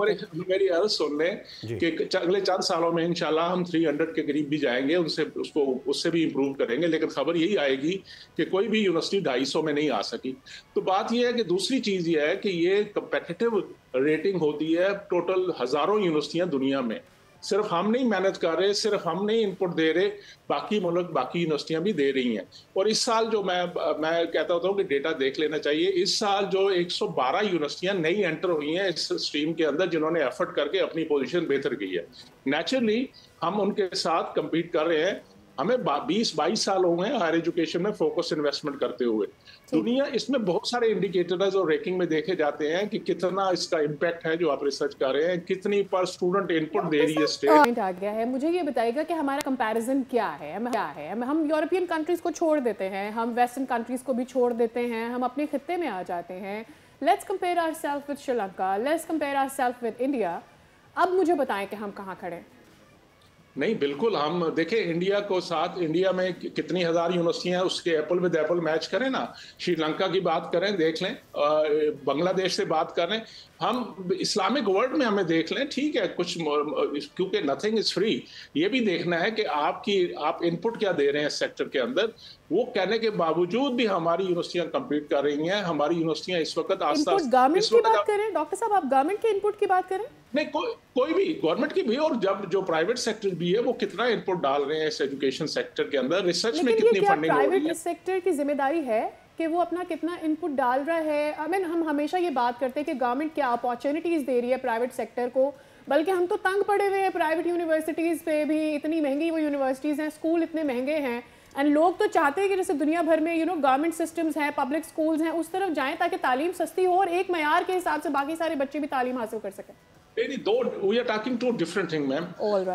मेरी अर्ज सुन लें कि अगले चंद सालों में इंशाल्लाह हम 300 के करीब भी जाएंगे, उससे भी इंप्रूव करेंगे। लेकिन खबर यही आएगी कि कोई भी यूनिवर्सिटी 250 में नहीं आ सकी। तो बात यह है कि दूसरी चीज ये है कि ये कंपेटिटिव रेटिंग होती है टोटल हजारों यूनिवर्सिटियां दुनिया में। सिर्फ हम नहीं मेहनत कर रहे, सिर्फ हम नहीं इनपुट दे रहे, बाकी मुल्क, बाकी यूनिवर्सिटियां भी दे रही हैं। और इस साल जो मैं कहता होता हूँ कि डेटा देख लेना चाहिए। इस साल जो 112 यूनिवर्सिटियां नई एंटर हुई हैं इस स्ट्रीम के अंदर, जिन्होंने एफर्ट करके अपनी पोजीशन बेहतर की है। नेचुरली हम उनके साथ compete कर रहे हैं। हमें 20-22 साल हो गए हायर एजुकेशन में फोकस इन्वेस्टमेंट करते हुए। दुनिया इसमें बहुत सारे इंडिकेटर्स और रैंकिंग में देखे जाते हैं कि कितना इसका इम्पैक्ट है जो आप रिसर्च कर रहे हैं, कितनी पर स्टूडेंट इनपुट दे रही है स्टेट। आ गया है, मुझे ये बताइएगा कि हमारा कंपैरिजन क्या है। हम यूरोपियन कंट्रीज को छोड़ देते हैं, हम वेस्टर्न कंट्रीज को भी छोड़ देते हैं, हम अपने खित्ते में आ जाते हैं। Let's compare ourselves with Sri Lanka, let's compare ourselves with India. अब मुझे बताएं कि हम कहाँ खड़े हैं। नहीं, बिल्कुल। हम देखें इंडिया को साथ, इंडिया में कितनी हजार यूनिवर्सिटियां, उसके एप्पल विद एप्पल मैच करें ना। श्रीलंका की बात करें, देख लें, बांग्लादेश से बात करें, हम इस्लामिक वर्ल्ड में हमें देख लें, ठीक है कुछ, क्योंकि नथिंग इज फ्री। ये भी देखना है कि आप इनपुट क्या दे रहे हैं सेक्टर के अंदर। वो कहने के बावजूद भी हमारी यूनिवर्सिटियां कम्पीट कर रही हैं। हमारी यूनिवर्सिटियां इस वक्त गवर्नमेंट की बात करें, डॉक्टर साहब आप गवर्नमेंट के इनपुट की बात करें। नहीं, कोई भी गवर्नमेंट की भी, और जब जो प्राइवेट सेक्टर भी है वो कितना इनपुट डाल रहे हैं इस एजुकेशन सेक्टर के अंदर, रिसर्च में कितनी फंडिंग हो रही है। प्राइवेट सेक्टर की जिम्मेदारी है कि वो अपना कितना इनपुट डाल रहा है। हम हमेशा ये बात करते हैं कि गवर्नमेंट क्या अपॉर्चुनिटीज दे रही है प्राइवेट सेक्टर को, बल्कि हम तो तंग पड़े हुए हैं प्राइवेट यूनिवर्सिटीज पे भी। इतनी महंगी वो यूनिवर्सिटीज हैं, स्कूल इतने महंगे हैं, एंड लोग तो चाहते हैं कि जैसे दुनिया भर में गवर्नमेंट सिस्टम्स हैं, पब्लिक स्कूल्स हैं, उस तरफ जाएं ताकि तालीम सस्ती हो और एक मयार के हिसाब से बाकी सारे बच्चे भी तालीम हासिल कर सकें। नहीं, we are talking two different thing ma'am.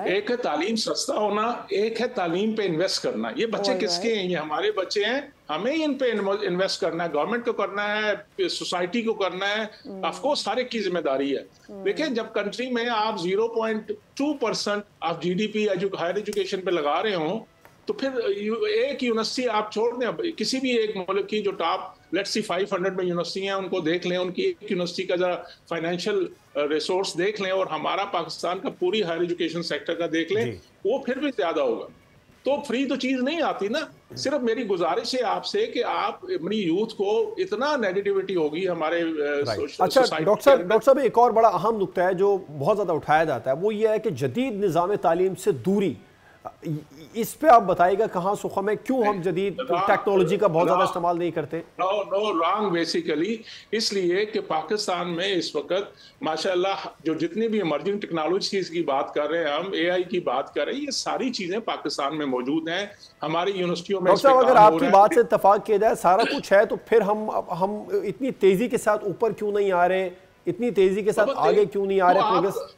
एक है तालीम सस्ता होना, एक है तालीम पे इन्वेस्ट करना। ये बच्चे किसके हैं? ये हमारे बच्चे हैं, हमें इन पे इन्वेस्ट करना है, गवर्नमेंट को करना है, सोसाइटी को करना है, ऑफ कोर्स हर एक की जिम्मेदारी है। देखिए, जब कंट्री में आप 0.2% ऑफ GDP हायर एजुकेशन पे लगा रहे हो, तो फिर एक यूनिवर्सिटी आप छोड़ दें, किसी भी एक मुल्क की जो टॉप लेट्स सी 500 में यूनिवर्सिटी हैं, उनको देख लें, उनकी एक यूनिवर्सिटी का जरा फाइनेंशियल रिसोर्स देख लें, और हमारा पाकिस्तान का पूरी हायर एजुकेशन सेक्टर का देख लें, वो फिर भी ज्यादा होगा। तो फ्री तो चीज नहीं आती ना। सिर्फ मेरी गुजारिश है आपसे कि आप अपनी यूथ को, इतना नेगेटिविटी होगी हमारे अच्छा डॉक्टर साहब, एक और बड़ा अहम नुक्ता है जो बहुत ज्यादा उठाया जाता है, वो ये है कि जदीद निज़ाम तालीम से दूरी। इस पे आप बताइएगा कहाँ सुखम है, क्यों हम जदीद टेक्नोलॉजी का बहुत ज्यादा इस्तेमाल नहीं करते? No wrong. बेसिकली इसलिए कि पाकिस्तान में इस वक्त माशाल्लाह जो जितनी भी इमर्जिंग टेक्नोलॉजीज की बात कर रहे हैं, हम AI की बात कर रहे हैं, ये सारी चीजें पाकिस्तान में मौजूद हैं हमारी यूनिवर्सिटियों में। डॉक्टर साहब, अगर आपकी बात से इत्तेफाक किया जाए, सारा कुछ है, तो फिर हम इतनी तेजी के साथ ऊपर क्यों नहीं आ रहे, इतनी तेजी के साथ आगे क्यों नहीं आ रहे? प्रोग्रेस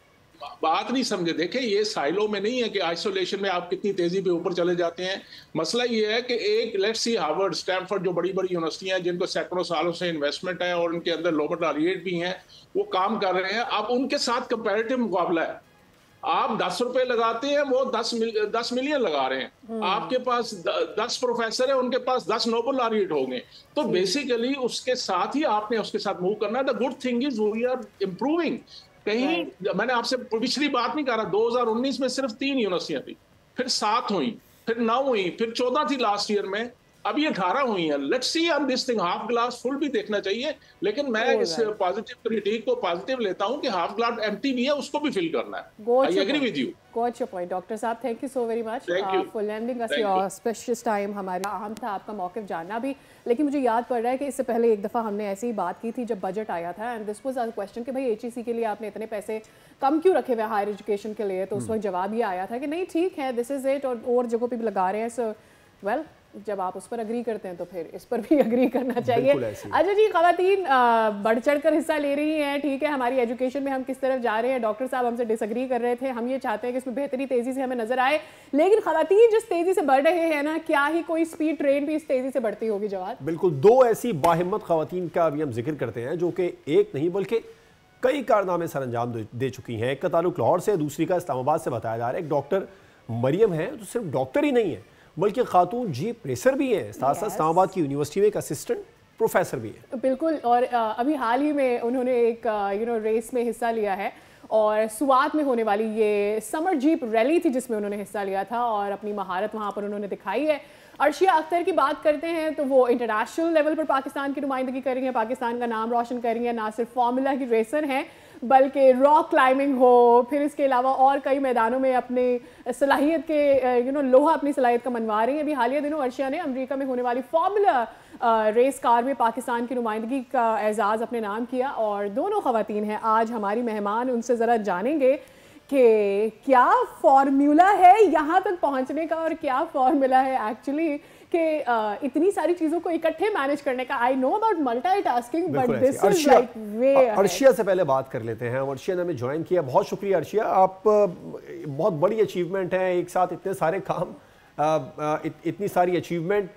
बात नहीं समझे। देखें, ये साइलो में नहीं है कि आइसोलेशन में आप कितनी तेजी पे ऊपर चले जाते हैं। मसला ये है कि एक लेट्स सी हार्वर्ड, स्टैनफोर्ड, जो बड़ी बड़ी यूनिवर्सिटियां हैं जिनको सैकड़ों सालों से इन्वेस्टमेंट है और उनके अंदर लोअर रेट भी हैं, वो काम कर रहे हैं। अब उनके साथ कंपैरेटिव मुकाबला है। आप 10 रुपए लगाते हैं, वो 10 मिलियन लगा रहे हैं। आपके पास 10 प्रोफेसर है, उनके पास 10 नोबेल लॉरिएट हो गए। तो बेसिकली उसके साथ ही आपने उसके साथ मूव करना है। The good thing is we are improving. कहीं मैंने आपसे पिछली बात नहीं कर रहा, 2019 में सिर्फ 3 यूनिवर्सिटियां थी, फिर 7 हुई, फिर 9 हुई, फिर 14 थी लास्ट ईयर में। अब ये 18 हुई हैं। Let's see on this thing, half glass full भी देखना चाहिए, लेकिन मैं इस पॉजिटिव क्रिटिक को पॉजिटिव लेता हूं कि हाफ ग्लास एम्प्टी भी है, उसको भी फिल करना है। I agree with you. Got your point, doctor साहब। Thank you so very much for landing us your specialist time. हमारा अहम था आपका मौक़िफ़ जानना भी, लेकिन मुझे याद पड़ रहा है कि इससे पहले एक दफ़ा हमने ऐसी ही बात की थी जब बजट आया था, and this was a question कि भाई HEC के लिए आपने इतने पैसे कम क्यों रखे हुए हायर एजुकेशन के लिए, तो उस वक्त जवाब ये आया था कि नहीं ठीक है, दिस इज़ इट, और जगहों पर भी लगा रहे हैं। सो वेल, जब आप उस पर अग्री करते हैं तो फिर इस पर भी अग्री करना चाहिए। अच्छा जी, ख़वातीन बढ़ चढ़ कर हिस्सा ले रही हैं, ठीक है, हमारी एजुकेशन में हम किस तरफ जा रहे हैं। डॉक्टर साहब हमसे डिसएग्री कर रहे थे, हम ये चाहते हैं कि इसमें बेहतरी तेज़ी से हमें नजर आए, लेकिन ख़वातीन जिस तेज़ी से बढ़ रहे हैं ना, क्या ही कोई स्पीड ट्रेन भी इस तेज़ी से बढ़ती होगी? जवाब बिल्कुल। दो ऐसी बाहिम्मत ख़वातीन का अभी हम जिक्र करते हैं जो कि एक नहीं बल्कि कई कारनामे सर अंजाम दे चुकी हैं। एक का ताल्लुक लाहौर से, दूसरी का इस्लामाबाद से बताया जा रहा है। एक डॉक्टर मरियम है, तो सिर्फ डॉक्टर ही नहीं है बल्कि खातून जीप रेसर भी है, साथ साथ इस्लामाबाद की यूनिवर्सिटी में एक असिस्टेंट प्रोफेसर भी है। बिल्कुल, और अभी हाल ही में उन्होंने एक रेस में हिस्सा लिया है, और सुवात में होने वाली ये समर जीप रैली थी जिसमें उन्होंने हिस्सा लिया था, और अपनी महारत वहाँ पर उन्होंने दिखाई है। अर्शिया अख्तर की बात करते हैं तो वो इंटरनेशनल लेवल पर पाकिस्तान की नुमाइंदगी कर रही हैं, पाकिस्तान का नाम रोशन कर रही हैं, ना सिर्फ फार्मूला की रेसर हैं बल्कि रॉक क्लाइंबिंग हो, फिर इसके अलावा और कई मैदानों में अपने सलाहियत के लोहा अपनी सलाहियत का मनवा रही हैं। अभी हालिया दिनों अर्शिया ने अमेरिका में होने वाली फार्मूला रेस कार में पाकिस्तान की नुमाइंदगी का एजाज़ अपने नाम किया, और दोनों ख़वातीन हैं आज हमारी मेहमान। उनसे ज़रा जानेंगे कि क्या फॉर्मूला है यहाँ तक पहुँचने का, और क्या फॉर्मूला है एक्चुअली कि इतनी सारी चीज़ों को इकट्ठे मैनेज करने का। I know about multitasking, but this is like way. Arshia से पहले बात कर लेते हैं। अर्शिया ने हमें ज्वाइन किया, बहुत शुक्रिया अर्शिया। आप बहुत बड़ी अचीवमेंट है, एक साथ इतने सारे काम, इतनी सारी अचीवमेंट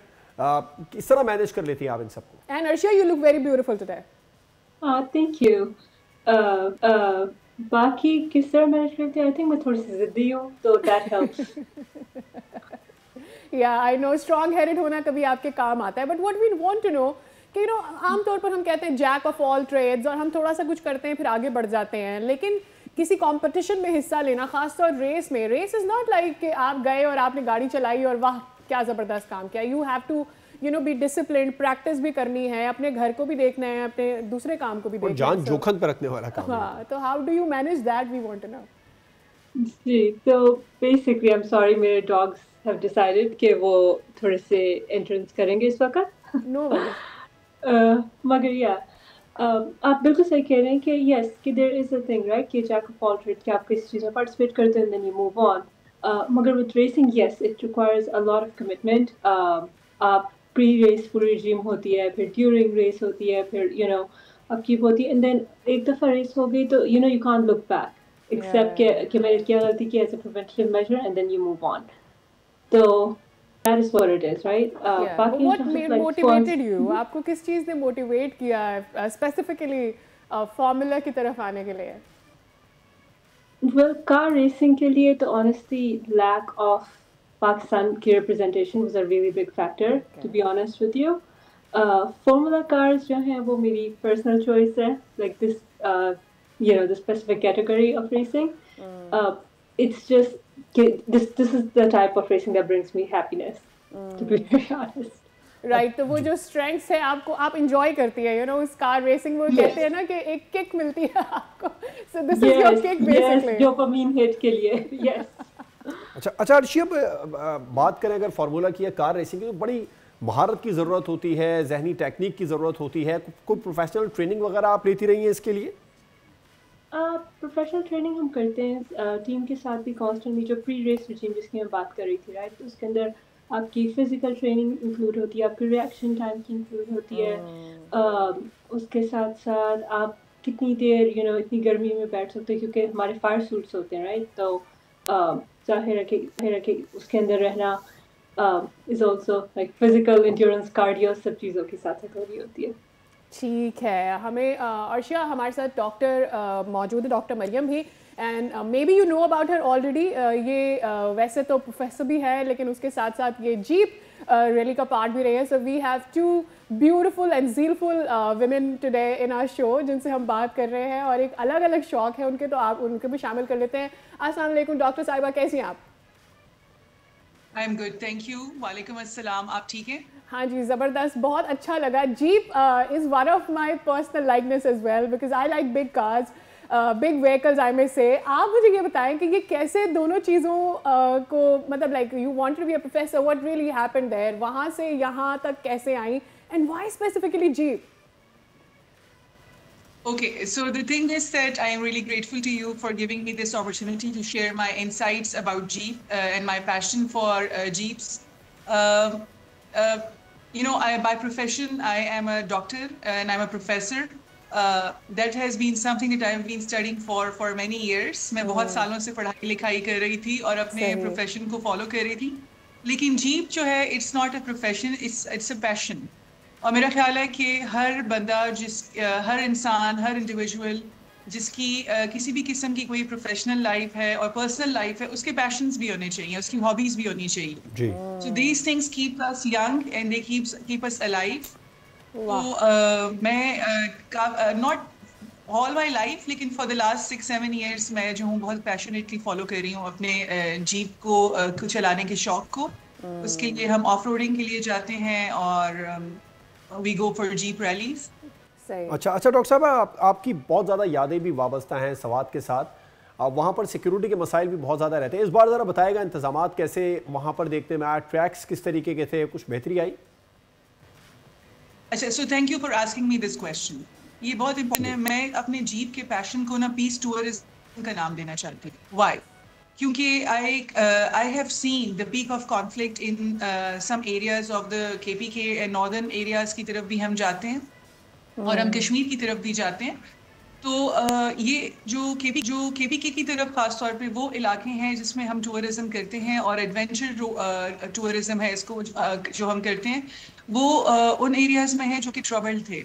किस तरह मैनेज कर लेती हैं आप इन सबको? And Arshia, you look very beautiful today. Thank you. बाकी किस तरह मैनेज करते हैं, आई थिंक मैं थोड़ी सी जिद्दी हूँ, तो दैट हेल्प्स। या आई नो स्ट्रॉन्ग हेडेड होना कभी आपके काम आता है, but what we want to know कि आमतौर पर हम कहते हैं जैक ऑफ ऑल ट्रेड्स, और हम थोड़ा सा कुछ करते हैं फिर आगे बढ़ जाते हैं, लेकिन किसी कंपटीशन में हिस्सा लेना, खासतौर रेस में, रेस इज़ नॉट लाइक कि आप गए और आपने गाड़ी चलाई और वाह क्या ज़बरदस्त काम किया। You have to be discipline, practice भी करनी है, अपने घर को भी देखना है, अपने दूसरे काम को भी देखना है, जान जोखिम पर रखने वाला काम। हाँ, तो how do you manage that, we want to know. जी, तो बेसिकली आई एम सॉरी, मेरे डॉग्स have decided कि वो थोड़े से एंट्रेंस करेंगे इस वक्त। No. मगर आप बिल्कुल सही कह रहे हैं कि yes कि there is a thing right कि jack of all trades कि आप किसी चीज़ में participate करते हैं then you move on। मगर with racing yes it requires a lot of commitment। आप pre-race full regime होती है, फिर during race होती है, फिर upkeep होती है, and then एक दफ़ा race हो गई तो you can't look back except कि मैंने क्या गलती की as a preventive measure and then you move on। So that is what it is, right? What motivated you? आपको किस चीज़ ने मोटिवेट किया स्पेसिफिकली फार्मूला की तरफ आने के लिए? Well, car racing के लिए तो honestly lack of Pakistan की representation was a really big factor, to be honest with you. Formula cars जो हैं वो मेरी personal choice है, like this, the specific category of racing. It's just this is the type of racing that brings me happiness, to be very honest. Right, तो वो जो strengths है आप enjoy करती है, उस car racing वो कहते हैं ना कि एक kick मिलती है आपको, so this is your kick basically. Yes, dopamine hit के लिए, yes. अच्छा अर्शिया, बात करें अगर फार्मूला की या कार रेसिंग की, तो बड़ी महारत की ज़रूरत होती है, जहनी टेक्निक की ज़रूरत होती है। कोई प्रोफेशनल ट्रेनिंग वगैरह आप लेती रही हैं इसके लिए? प्रोफेशनल ट्रेनिंग हम करते हैं टीम के साथ भी कॉन्स्टेंटली। जो प्री रेस रिजीम जिसकी मैं बात कर रही थी राइट, उसके अंदर आपकी फिजिकल ट्रेनिंग इंक्लूड होती है, आपकी रिएक्शन टाइम की इंक्लूड होती है। उसके साथ साथ आप कितनी देर इतनी गर्मी में बैठ सकते हैं, क्योंकि हमारे फायर सूट्स होते हैं राइट, तो जाहिर है कि उसके अंदर रहना is also like physical endurance, cardio, सब चीज़ों के साथ हो रही होती है। ठीक है, हमें अर्शिया हमारे साथ डॉक्टर मौजूद है, डॉक्टर मरियम भी, and may be you know about her already. ये वैसे तो प्रोफेसर भी है, लेकिन उसके साथ साथ ये जीप रैली का पार्ट भी रही है। So we have two beautiful and zealful women today in our show जिनसे हम बात कर रहे हैं, और एक अलग अलग शौक है उनके, तो आप उनके भी शामिल कर लेते हैं। अस्सलाम वालेकुम डॉक्टर साहिबा, कैसी हैं आप? I am good, thank you. वालेकुम अस्सलाम, आप ठीक हैं? हाँ जी, ज़बरदस्त, बहुत अच्छा लगा। Jeep is one of my personal likeness as well because I like big cars, big vehicles आई में से। आप मुझे ये बताएं कि ये कैसे दोनों चीज़ों को, मतलब like you wanted to be a professor, what really happened there, वहाँ से यहाँ तक कैसे आई and why specifically jeep? Okay, so the thing is that I am really grateful to you for giving me this opportunity to share my insights about Jeep and my passion for Jeeps. You know, by profession, I am a doctor and I'm a professor. That has been something that I have been studying for many years. मैं बहुत सालों से पढ़ाई लिखाई कर रही थी और अपने profession को follow कर रही थी. लेकिन Jeep जो है, it's not a profession, it's a passion. और मेरा ख्याल है कि हर बंदा हर इंसान, हर इंडिविजुअल जिसकी किसी भी किस्म की कोई प्रोफेशनल लाइफ है और पर्सनल लाइफ है, उसके पैशंस भी होने चाहिए, उसकी हॉबीज भी होनी चाहिए। So these things keep us young and they keep us alive. तो मैं नॉट ऑल माई लाइफ, लेकिन फॉर द लास्ट 6-7 ईयर्स मैं जो हूँ बहुत पैशनेटली फॉलो कर रही हूँ अपने जीप को चलाने के शौक को। उसके लिए हम ऑफ रोडिंग के लिए जाते हैं और we go for jeep rallies. अच्छा डॉक्टर साहब, आपकी बहुत ज़्यादा यादें भी वाबस्ता हैं सवात के साथ। वहाँ पर सिक्योरिटी के मसाइल भी बहुत ज़्यादा रहते हैं। इस बार ज़रा बताएगा इंतजामात कैसे वहाँ पर देखने में आए, ट्रैक्स किस तरीके के थे, कुछ बेहतरी आई? अच्छा, so thank you for asking me this question. ये बहुत इंपॉर्टेंट है। मैं अपने जीप के पैशन को ना पीस टूरिज्म का नाम देना चाहती हूँ। वाई? क्योंकि I have seen the peak of conflict in some areas of the KPK and northern areas की तरफ भी हम जाते हैं और हम कश्मीर की तरफ भी जाते हैं। तो ये जो KPK की तरफ खास तौर पे वो इलाके हैं जिसमें हम टूरिज्म करते हैं और एडवेंचर टूरिज्म है इसको जो हम करते हैं, वो उन एरियाज़ में है जो कि ट्रबल्ड थे,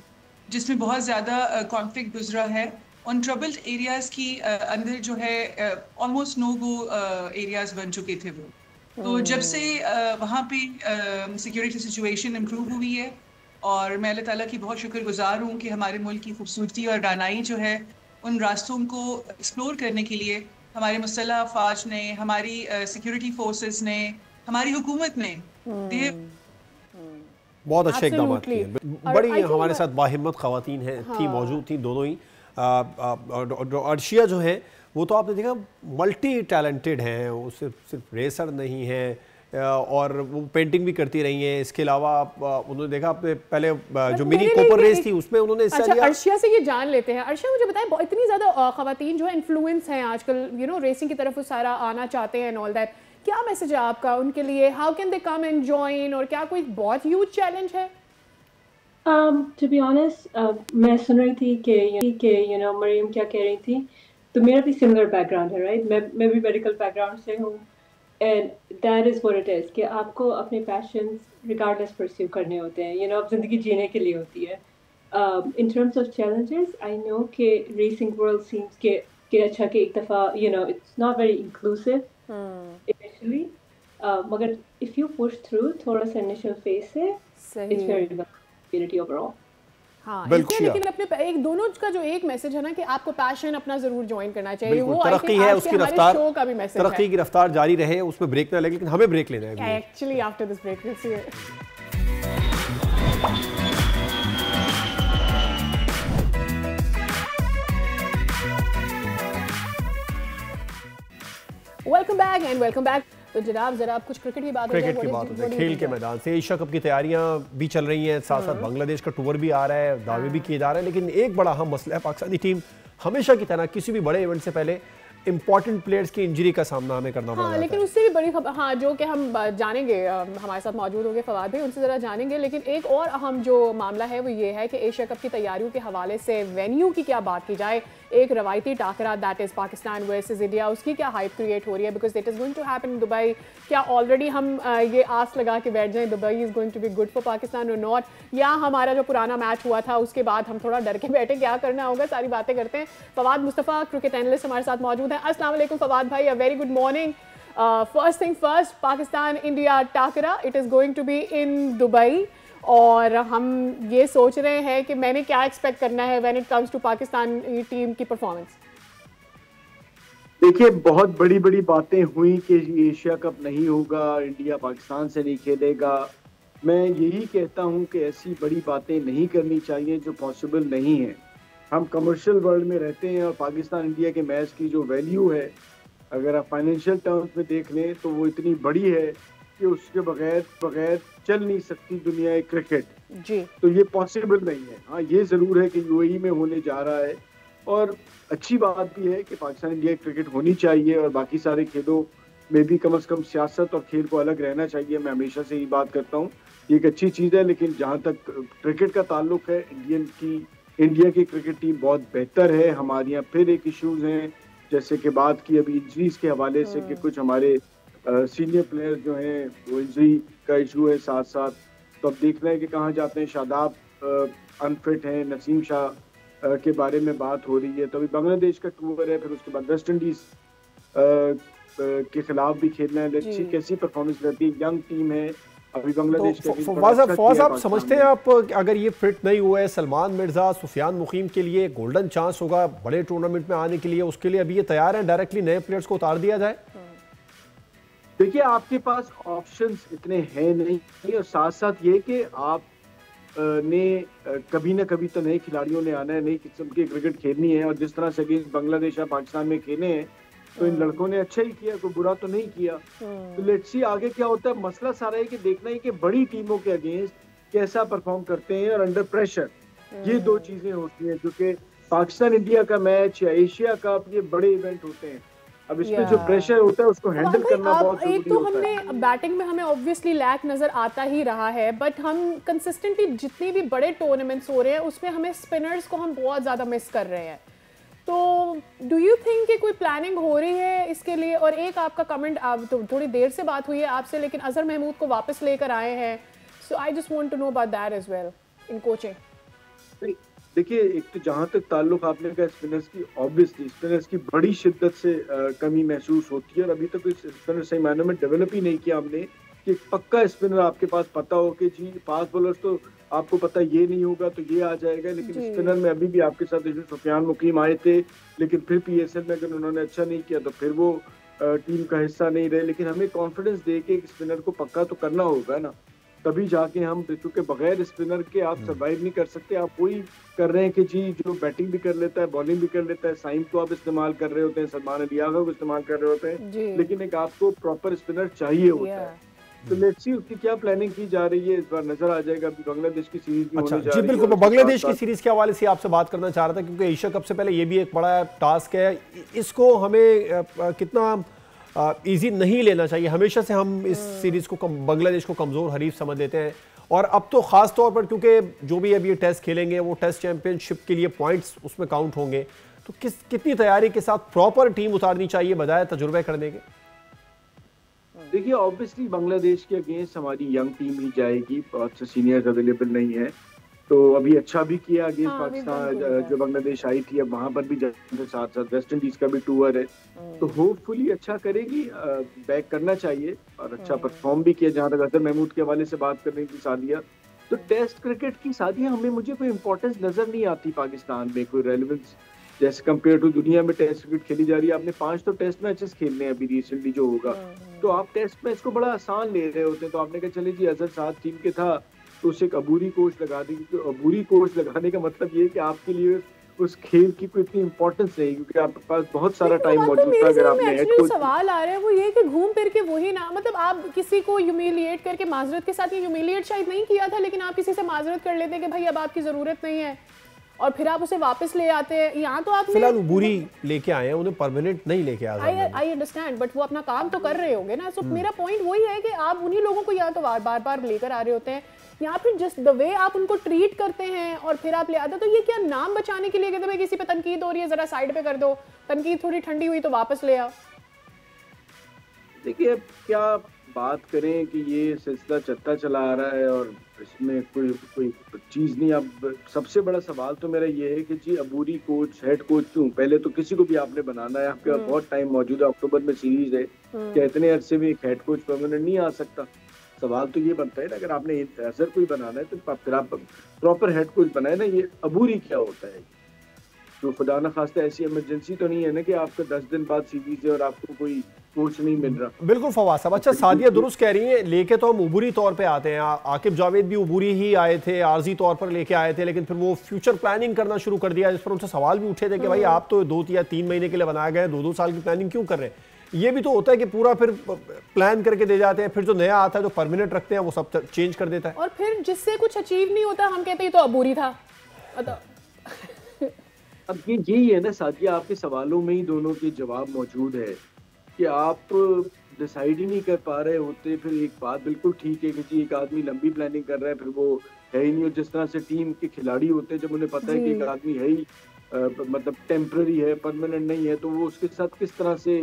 जिसमें बहुत ज़्यादा कॉन्फ्लिक्ट गुजरा है। उन ट्रबल्ड एरियाज़ की अंदर जो है ऑलमोस्ट नो गो एरियाज़ बन चुके थे वो। तो जब से वहाँ पे सिक्योरिटी सिचुएशन इम्प्रूव हुई है और मैं अल्लाह ताला की बहुत शुक्रगुजार हूँ कि हमारे मुल्क की खूबसूरती और दानाई जो है उन रास्तों को एक्सप्लोर करने के लिए हमारे मुसल्लह अफवाज ने, हमारी सिक्योरिटी फोर्सेस ने, हमारी हुकूमत ने बहुत अच्छे इक़दाम किए। बड़ी हमारे साथ बाहिम्मत ख़वातीन हैं, थी मौजूद थी दोनों ही। अर्शिया जो है वो तो आपने देखा मल्टी टैलेंटेड हैं, वो सिर्फ रेसर नहीं है और वो पेंटिंग भी करती रही हैं। इसके अलावा उन्होंने देखा आपने पहले जो मिनी कॉपर रेस थी उसमें उन्होंने हिस्सा लिया। अर्शिया से ये जान लेते हैं। अर्शिया मुझे बताएं, इतनी ज़्यादा ख़वातीन जो है इन्फ्लुएंस हैं आजकल, यू नो, रेसिंग की तरफ वो सारा आना चाहते हैं एंड ऑल दैट। क्या मैसेज है आपका उनके लिए? How can they come and join? और क्या कोई बहुत ह्यूज चैलेंज है? To be honest, मैं सुन रही थी कि you know मरियम क्या कह रही थी, तो मेरा भी सिमिलर बैकग्राउंड है, राइट? मैं भी मेडिकल बैकग्राउंड से हूँ and that is what it is कि आपको अपने पैशंस रिगार्डलेस परस्यू करने होते हैं, यू नो, अब ज़िंदगी जीने के लिए होती है। In terms of challenges, I know कि रेसिंग वर्ल्ड सीम्स कि अच्छा कि एक दफ़ा you know it's not very inclusive initially, मगर इफ़ यू पुश थ्रू थोड़ा सा इनिशियल फेज से इट्स वेरी overall. हाँ, लेकिन अपने एक दोनों का जो एक मैसेज है ना कि आपको पैशन अपना जरूर ज्वाइन करना चाहिए, वो तरक्की है, उसकी रफ्तार, शो का भी मैसेज है, तरक्की की रफ्तार जारी रहे, उसमें ब्रेक ना लगे, लेकिन हमें ब्रेक लेना है। Actually after this break will see it. Welcome back and welcome back. तो जनाब जरा कुछ क्रिकेट की बात हो जाए, खेल के मैदान से एशिया कप की तैयारियां भी चल रही हैं, साथ साथ बांग्लादेश का टूर भी आ रहा है, दावे भी किए जा रहे हैं, लेकिन एक बड़ा अहम मसला है, पाकिस्तानी टीम हमेशा की तरह किसी भी बड़े इवेंट से पहले इंपॉर्टेंट प्लेयर्स की इंजरी का सामना हमें करना पड़ता है। लेकिन उससे भी बड़ी खबर, हाँ, जो कि हम जानेंगे, हमारे साथ मौजूद होंगे फवाद भाई, उनसे ज़रा जानेंगे। लेकिन एक और अहम जो मामला है वो ये है कि एशिया कप की तैयारियों के हवाले से वेन्यू की क्या बात की जाए। एक रवायती टाकरा that is Pakistan versus India, उसकी क्या हाइप क्रिएट हो रही है, because it is going to happen in Dubai. क्या ऑलरेडी हम ये आस लगा के बैठ जाएं Dubai is going to be good for Pakistan और नॉट, या हमारा जो पुराना मैच हुआ था उसके बाद हम थोड़ा डर के बैठे, क्या करना होगा, सारी बातें करते हैं। फवाद मुस्तफ़ा क्रिकेट एनालिस्ट हमारे साथ मौजूद हैं। अस्सलाम वालेकुम फवाद भाई, a very good morning. First thing first, Pakistan India टाकरा, it is going to be in Dubai और हम ये सोच रहे हैं कि मैंने क्या एक्सपेक्ट करना है when it comes to Pakistan team की परफॉर्मेंस। देखिए, बहुत बड़ी बड़ी बातें हुई कि एशिया कप नहीं होगा, इंडिया पाकिस्तान से नहीं खेलेगा, मैं यही कहता हूं कि ऐसी बड़ी बातें नहीं करनी चाहिए जो पॉसिबल नहीं है। हम कमर्शियल वर्ल्ड में रहते हैं और पाकिस्तान इंडिया के मैच की जो वैल्यू है, अगर आप फाइनेंशियल टर्म्स में देख लें तो वो इतनी बड़ी है कि उसके बगैर चल नहीं सकती दुनिया क्रिकेट जी। तो ये पॉसिबल नहीं है। हाँ, ये ज़रूर है कि यूएई में होने जा रहा है और अच्छी बात भी है कि पाकिस्तान इंडिया क्रिकेट होनी चाहिए और बाकी सारे खेलों में भी कम से कम सियासत और खेल को अलग रहना चाहिए। मैं हमेशा से ये बात करता हूँ, ये एक अच्छी चीज़ है। लेकिन जहाँ तक क्रिकेट का ताल्लुक है, इंडिया की क्रिकेट टीम बहुत बेहतर है। हमारे यहाँ फिर एक इश्यूज हैं, जैसे कि बात की अभी इंजरीज के हवाले से कि कुछ हमारे सीनियर प्लेयर जो हैं वो इंजरी का इशू है साथ साथ। तो अब देखना है कि कहाँ जाते हैं। शादाब अनफिट हैं, नसीम शाह के बारे में बात हो रही है। तो अभी बांग्लादेश का टूर है, फिर उसके बाद वेस्ट इंडीज के खिलाफ भी खेलना है। लेट्स सी कैसी परफॉर्मेंस रहती है। यंग टीम है अभी बांग्लादेश तो फवाज आप समझते हैं आप अगर ये फिट नहीं हुए सलमान मिर्जा, सुफियान मुकीम के लिए गोल्डन चांस होगा बड़े टूर्नामेंट में आने के लिए, उसके लिए अभी ये तैयार हैं डायरेक्टली नए प्लेयर्स को उतार दिया जाए? देखिए, आपके पास ऑप्शंस इतने हैं नहीं और साथ साथ ये कि आप ने कभी ना कभी तो नए खिलाड़ियों ने आना है, नई किस्म की क्रिकेट खेलनी है। और जिस तरह से अगेंस्ट बांग्लादेश या पाकिस्तान में खेले हैं तो इन लड़कों ने अच्छा ही किया, कोई बुरा तो नहीं किया। तो लेट्स सी आगे क्या होता है। मसला सारा है कि देखना है कि बड़ी टीमों के अगेंस्ट कैसा परफॉर्म करते हैं और अंडर प्रेशर। ये दो चीजें होती हैं, क्योंकि पाकिस्तान इंडिया का मैच या एशिया कप ये बड़े इवेंट होते हैं। अब इसमें जो प्रेशर होता है उसको हैंडल करना बहुत जरूरी होता है। एक तो हमने बैटिंग में हमें ऑब्वियसली लैक नजर आता ही रहा है, बट हम कंसिस्टेंटली जितनी भी बड़े टूर्नामेंट्स हो रहे हैं उसमें हमें स्पिनर्स को हम बहुत ज्यादा मिस कर रहे हैं। तो डू यू थिंक कि कोई प्लानिंग हो रही है इसके लिए? और एक आपका कमेंट, आप तो थोड़ी देर से बात हुई है आपसे, लेकिन अजहर महमूद को वापस लेकर आए हैं, so I just want to know about that as well in coaching. देखिए, एक तो जहां तक ताल्लुक आपने कहा स्पिनर्स की, ऑब्वियसली स्पिनर्स की बड़ी शिद्दत से कमी महसूस होती है और अभी तक इस स्पिनर सही मायनों में डेवलप ही नहीं किया हमने कि पक्का स्पिनर आपके पास पता हो कि जी फास्ट बॉलर्स तो आपको पता ये नहीं होगा तो ये आ जाएगा। लेकिन स्पिनर में अभी भी आपके साथ सुफियान मुकीम आए थे, लेकिन फिर पीएसएल में अगर उन्होंने अच्छा नहीं किया तो फिर वो टीम का हिस्सा नहीं रहे। लेकिन हमें कॉन्फिडेंस दे के स्पिनर को पक्का तो करना होगा ना, तभी जाके हम, क्योंकि बगैर स्पिनर के आप सर्वाइव नहीं कर सकते। आप वही कर रहे हैं कि जी जो बैटिंग भी कर लेता है, बॉलिंग भी कर लेता है, साइम को आप इस्तेमाल कर रहे होते हैं, सलमान अली आगा को इस्तेमाल कर रहे होते हैं, लेकिन एक आपको प्रॉपर स्पिनर चाहिए होता है। तो लेट्स सी उसकी क्या प्लानिंग की जा रही है, इस बार नजर आ जाएगा। अभी बांग्लादेश की सीरीज भी होने जा रही है। बिल्कुल, मैं बांग्लादेश की सीरीज के हवाले से आपसे बात करना चाह रहा था, क्योंकि एशिया कप से पहले ये भी एक बड़ा टास्क है। इसको हमें कितना इजी नहीं लेना चाहिए। हमेशा से हम इस सीरीज को बांग्लादेश को कमजोर हरीफ समझ लेते हैं, और अब तो खास तौर पर क्योंकि जो भी अभी टेस्ट खेलेंगे वो टेस्ट चैंपियनशिप के लिए पॉइंट्स उसमें काउंट होंगे। तो कितनी तैयारी के साथ प्रॉपर टीम उतारनी चाहिए बजाय तजुर्बे करने के? देखिए, ऑब्वियसली बांग्लादेश के अगेंस्ट हमारी यंग टीम ही जाएगी, बहुत से सीनियर्स अवेलेबल नहीं है। तो अभी अच्छा भी किया अगेंस्ट पाकिस्तान जो बांग्लादेश आई थी, अब वहां पर भी जाने साथ साथ वेस्ट इंडीज का भी टूर है, तो होपफुली अच्छा करेगी। बैक करना चाहिए और अच्छा परफॉर्म भी किया। जहां तक अजहर महमूद के हवाले से बात करने की सादिया, तो टेस्ट क्रिकेट की सादिया हमें मुझे कोई इंपॉर्टेंस नजर नहीं आती पाकिस्तान में, कोई रेलेवेंस जैसे कंपेयर टू दुनिया में टेस्ट क्रिकेट खेली जा रही है। आपने 5 तो टेस्ट मैचेस खेलने हैं अभी रिसेंटली जो होगा, तो आप टेस्ट मैच को बड़ा आसान ले रहे होते हैं। तो आपने कहा चले जी अजहर साथ टीम के था तो उसे एक अबूरी कोच लगा दी, क्योंकि अबूरी कोच लगाने का मतलब ये है कि आपके लिए उस खेल की कोई इतनी इंपॉर्टेंस नहीं, क्योंकि आपके पास बहुत सारा टाइम मौजूद था। अगर आपने हेड कोच, सवाल आ रहा है वो ये कि घूम फिर के वही ना, मतलब आप किसी को ह्यूमिलिएट करके माजरत के साथ, ये ह्यूमिलिएट शायद नहीं किया था, लेकिन आप किसी से माजरत कर लेते कि भाई अब आपकी जरूरत नहीं है, और फिर आप उसे वापस ले आते हैं। यहाँ तो आप फिलहाल बुरी लेके आए हैं, उन्हें परमानेंट नहीं लेके आ रहे। आई अंडरस्टैंड, बट वो अपना काम तो कर रहे होंगे ना। सो मेरा पॉइंट वही है कि आप उन्हीं लोगों को या तो बार बार लेकर आ रहे होते हैं, या फिर जस्ट द वे आप उनको ट्रीट करते हैं और फिर आप ले आते हो। तो ये क्या नाम बचाने के लिए कहते भाई किसी पे तनकीद हो रही है जरा साइड पे कर दो, तनकीद थोड़ी ठंडी हुई तो वापस ले आओ? देखिए, क्या बात करें कि ये सिलसिला चलता चला आ रहा है और इसमें कोई चीज़ नहीं। अब सबसे बड़ा सवाल तो मेरा ये है कि जी अबूरी कोच, हेड कोच क्यों? पहले तो किसी को भी आपने बनाना है, आपके पास बहुत टाइम मौजूद है, अक्टूबर में सीरीज है, क्या इतने अरसे में एक हेड कोच परमानेंट नहीं आ सकता? सवाल तो ये बनता है ना, अगर आपने असर कोई बनाना है तो फिर आप प्रॉपर हेड कोच बनाए ना। ये अबूरी क्या होता है? तो खुदा न खास्ता ऐसी इमरजेंसी तो नहीं है ना कि आपका 10 दिन बाद सीरीज है और आपको कोई कोच नहीं मिल रहा। बिल्कुल फवाद साहब, अच्छा सादिया दुरुस्त कह रही है, लेके तो हम उबूरी तौर पे आते हैं, आकिब जावेद भी उबूरी ही आए थे, आर्जी तौर पर लेके आए थे, लेकिन फिर वो फ्यूचर प्लानिंग करना शुरू कर दिया, जिस पर उनसे सवाल भी उठे थे कि भाई आप तो 2 या 3 महीने के लिए बनाए गए, 2-2 साल की प्लानिंग क्यों कर रहे हैं। ये भी तो होता है कि पूरा फिर प्लान करके दे जाते हैं, फिर जो नया आता है जो परमानेंट रखते हैं वो सब चेंज कर देता है, और फिर जिससे कुछ अचीव नहीं होता हम कहते हैं तो अबूरी था। अब ये यही है ना सादिया, आपके सवालों में ही दोनों के जवाब मौजूद है कि आप डिसाइड ही नहीं कर पा रहे होते। फिर एक बात बिल्कुल ठीक है कि जी एक आदमी लंबी प्लानिंग कर रहा है, फिर वो है ही नहीं, और जिस तरह से टीम के खिलाड़ी होते हैं जब उन्हें पता है कि एक आदमी है ही मतलब टेम्पररी है, परमानेंट नहीं है, तो वो उसके साथ किस तरह से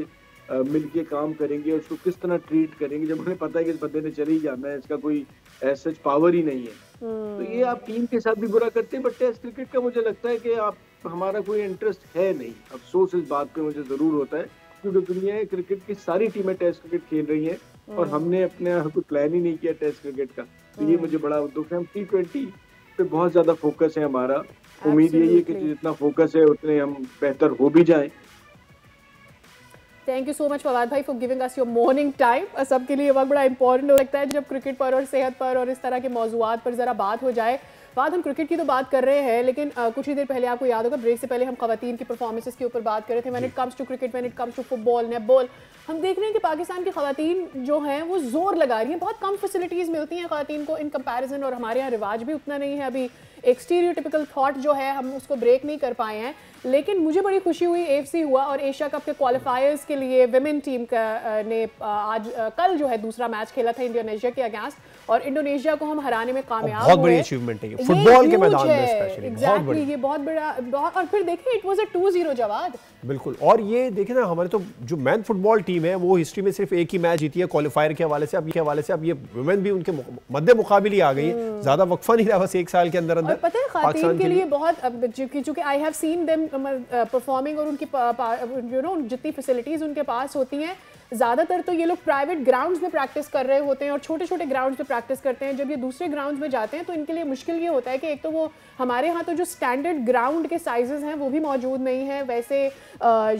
मिलके काम करेंगे, उसको किस तरह ट्रीट करेंगे जब उन्हें पता है कि इस बंदे ने चले ही जाना है, इसका कोई ऐसा पावर ही नहीं है। तो ये आप टीम के साथ भी बुरा करते हैं, बट टेस्ट क्रिकेट का मुझे लगता है कि आप हमारा कोई इंटरेस्ट है नहीं। अफसोस इस बात पे मुझे जरूर होता है, क्योंकि दुनिया की क्रिकेट की सारी टीमें टेस्ट क्रिकेट खेल रही हैं और हमने अपने कोई प्लान ही नहीं किया टेस्ट क्रिकेट का। तो ये मुझे बड़ा दुख है। हम T20 पे बहुत ज्यादा फोकस है हमारा, उम्मीद यही है कि जितना फोकस है उतने हम बेहतर हो भी जाएं। Thank you so much Fawad भाई for giving us your morning time. सबके लिए वक्त बड़ा इंपॉर्टेंट लगता है जब क्रिकेट पर और सेहत पर और इस तरह के मौजूआत पर ज़रा बात हो जाए। बाद हम क्रिकेट की तो बात कर रहे हैं, लेकिन कुछ ही देर पहले आपको याद होगा ब्रेक से पहले हम खवातीन की परफॉर्मेंसेस के ऊपर बात कर रहे थे। When it comes to cricket, when it comes to football, netball, हम देख रहे हैं कि पाकिस्तान की खवातीन जो हैं वो जोर लगा रही हैं। बहुत कम फैसिलिटीज़ मिलती हैं खवातीन को इन कंपैरिजन, और हमारे यहाँ रिवाज भी उतना नहीं है। अभी एक स्टीरियोटिपिकल थॉट जो है हम उसको ब्रेक नहीं कर पाए हैं। लेकिन मुझे बड़ी खुशी हुई, AFC हुआ और एशिया कप के क्वालिफायर्स के लिए विमेन टीम का ने कल जो है दूसरा मैच खेला था इंडोनेशिया के अगेंस्ट, और इंडोनेशिया को हम हराने में कामयाब हुए। बहुत बड़ी अचीवमेंट है फुटबॉल के मैदान में स्पेशली। एग्जैक्टली, ये बहुत बड़ा। और फिर देखिए इट वाज अ 2-0 जवाब। बिल्कुल, और ये देखिए ना हमारे तो जो मैन फुटबॉल टीम है वो हिस्ट्री में सिर्फ एक ही मैच जीती है क्वालिफायर के हवाले से। अब ये वुमेन भी उनके मध्य मुकाबले ही आ गई है, ज्यादा वक्फा नहीं रहा, बस 1 साल के अंदर अंदर। और पता है खातीन के लिए बहुत, क्योंकि I have seen them performing, और उनकी जितनी फैसिलिटीज उनके पास होती हैं, ज़्यादातर तो ये लोग प्राइवेट ग्राउंड्स में प्रैक्टिस कर रहे होते हैं और छोटे छोटे ग्राउंड्स में प्रैक्टिस करते हैं। जब ये दूसरे ग्राउंड्स में जाते हैं तो इनके लिए मुश्किल ये होता है कि एक तो वो हमारे यहाँ तो जो स्टैंडर्ड ग्राउंड के साइजेस हैं वो भी मौजूद नहीं है, वैसे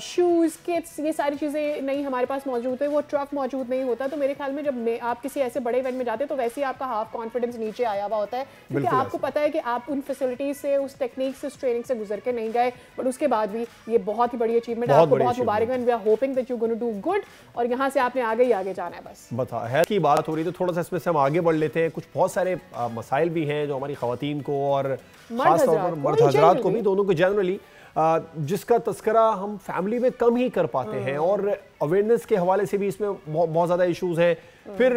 शूज़, किट्स, ये सारी चीज़ें नहीं हमारे पास मौजूद है, वो ट्रफ मौजूद नहीं होता। तो मेरे ख्याल में जब आप किसी ऐसे बड़े इवेंट में जाते हैं तो वैसे ही आपका हाफ कॉन्फिडेंस नीचे आया हुआ होता है, क्योंकि आपको पता है कि आप उन फैसिलिटीज से, उस टेक्निक से, उस ट्रेनिंग से गुजर के नहीं गए। बट उसके बाद भी ये बहुत ही बड़ी अचीवमेंट है, आपको बहुत मुबारक है। We are hoping that you gonna do good, और यहाँ से आपने आगे ही आगे जाना है। बस बता है की बात हो रही तो थोड़ा सा इसमें से हम आगे बढ़ लेते हैं। कुछ बहुत सारे मसाइल भी हैं जो हमारी खवातीन को और खास तौर पर मर्द हजरात को भी, दोनों को जनरली, जिसका तस्करा हम फैमिली में कम ही कर पाते हैं, और अवेयरनेस के हवाले से भी इसमें बहुत ज़्यादा इश्यूज हैं। फिर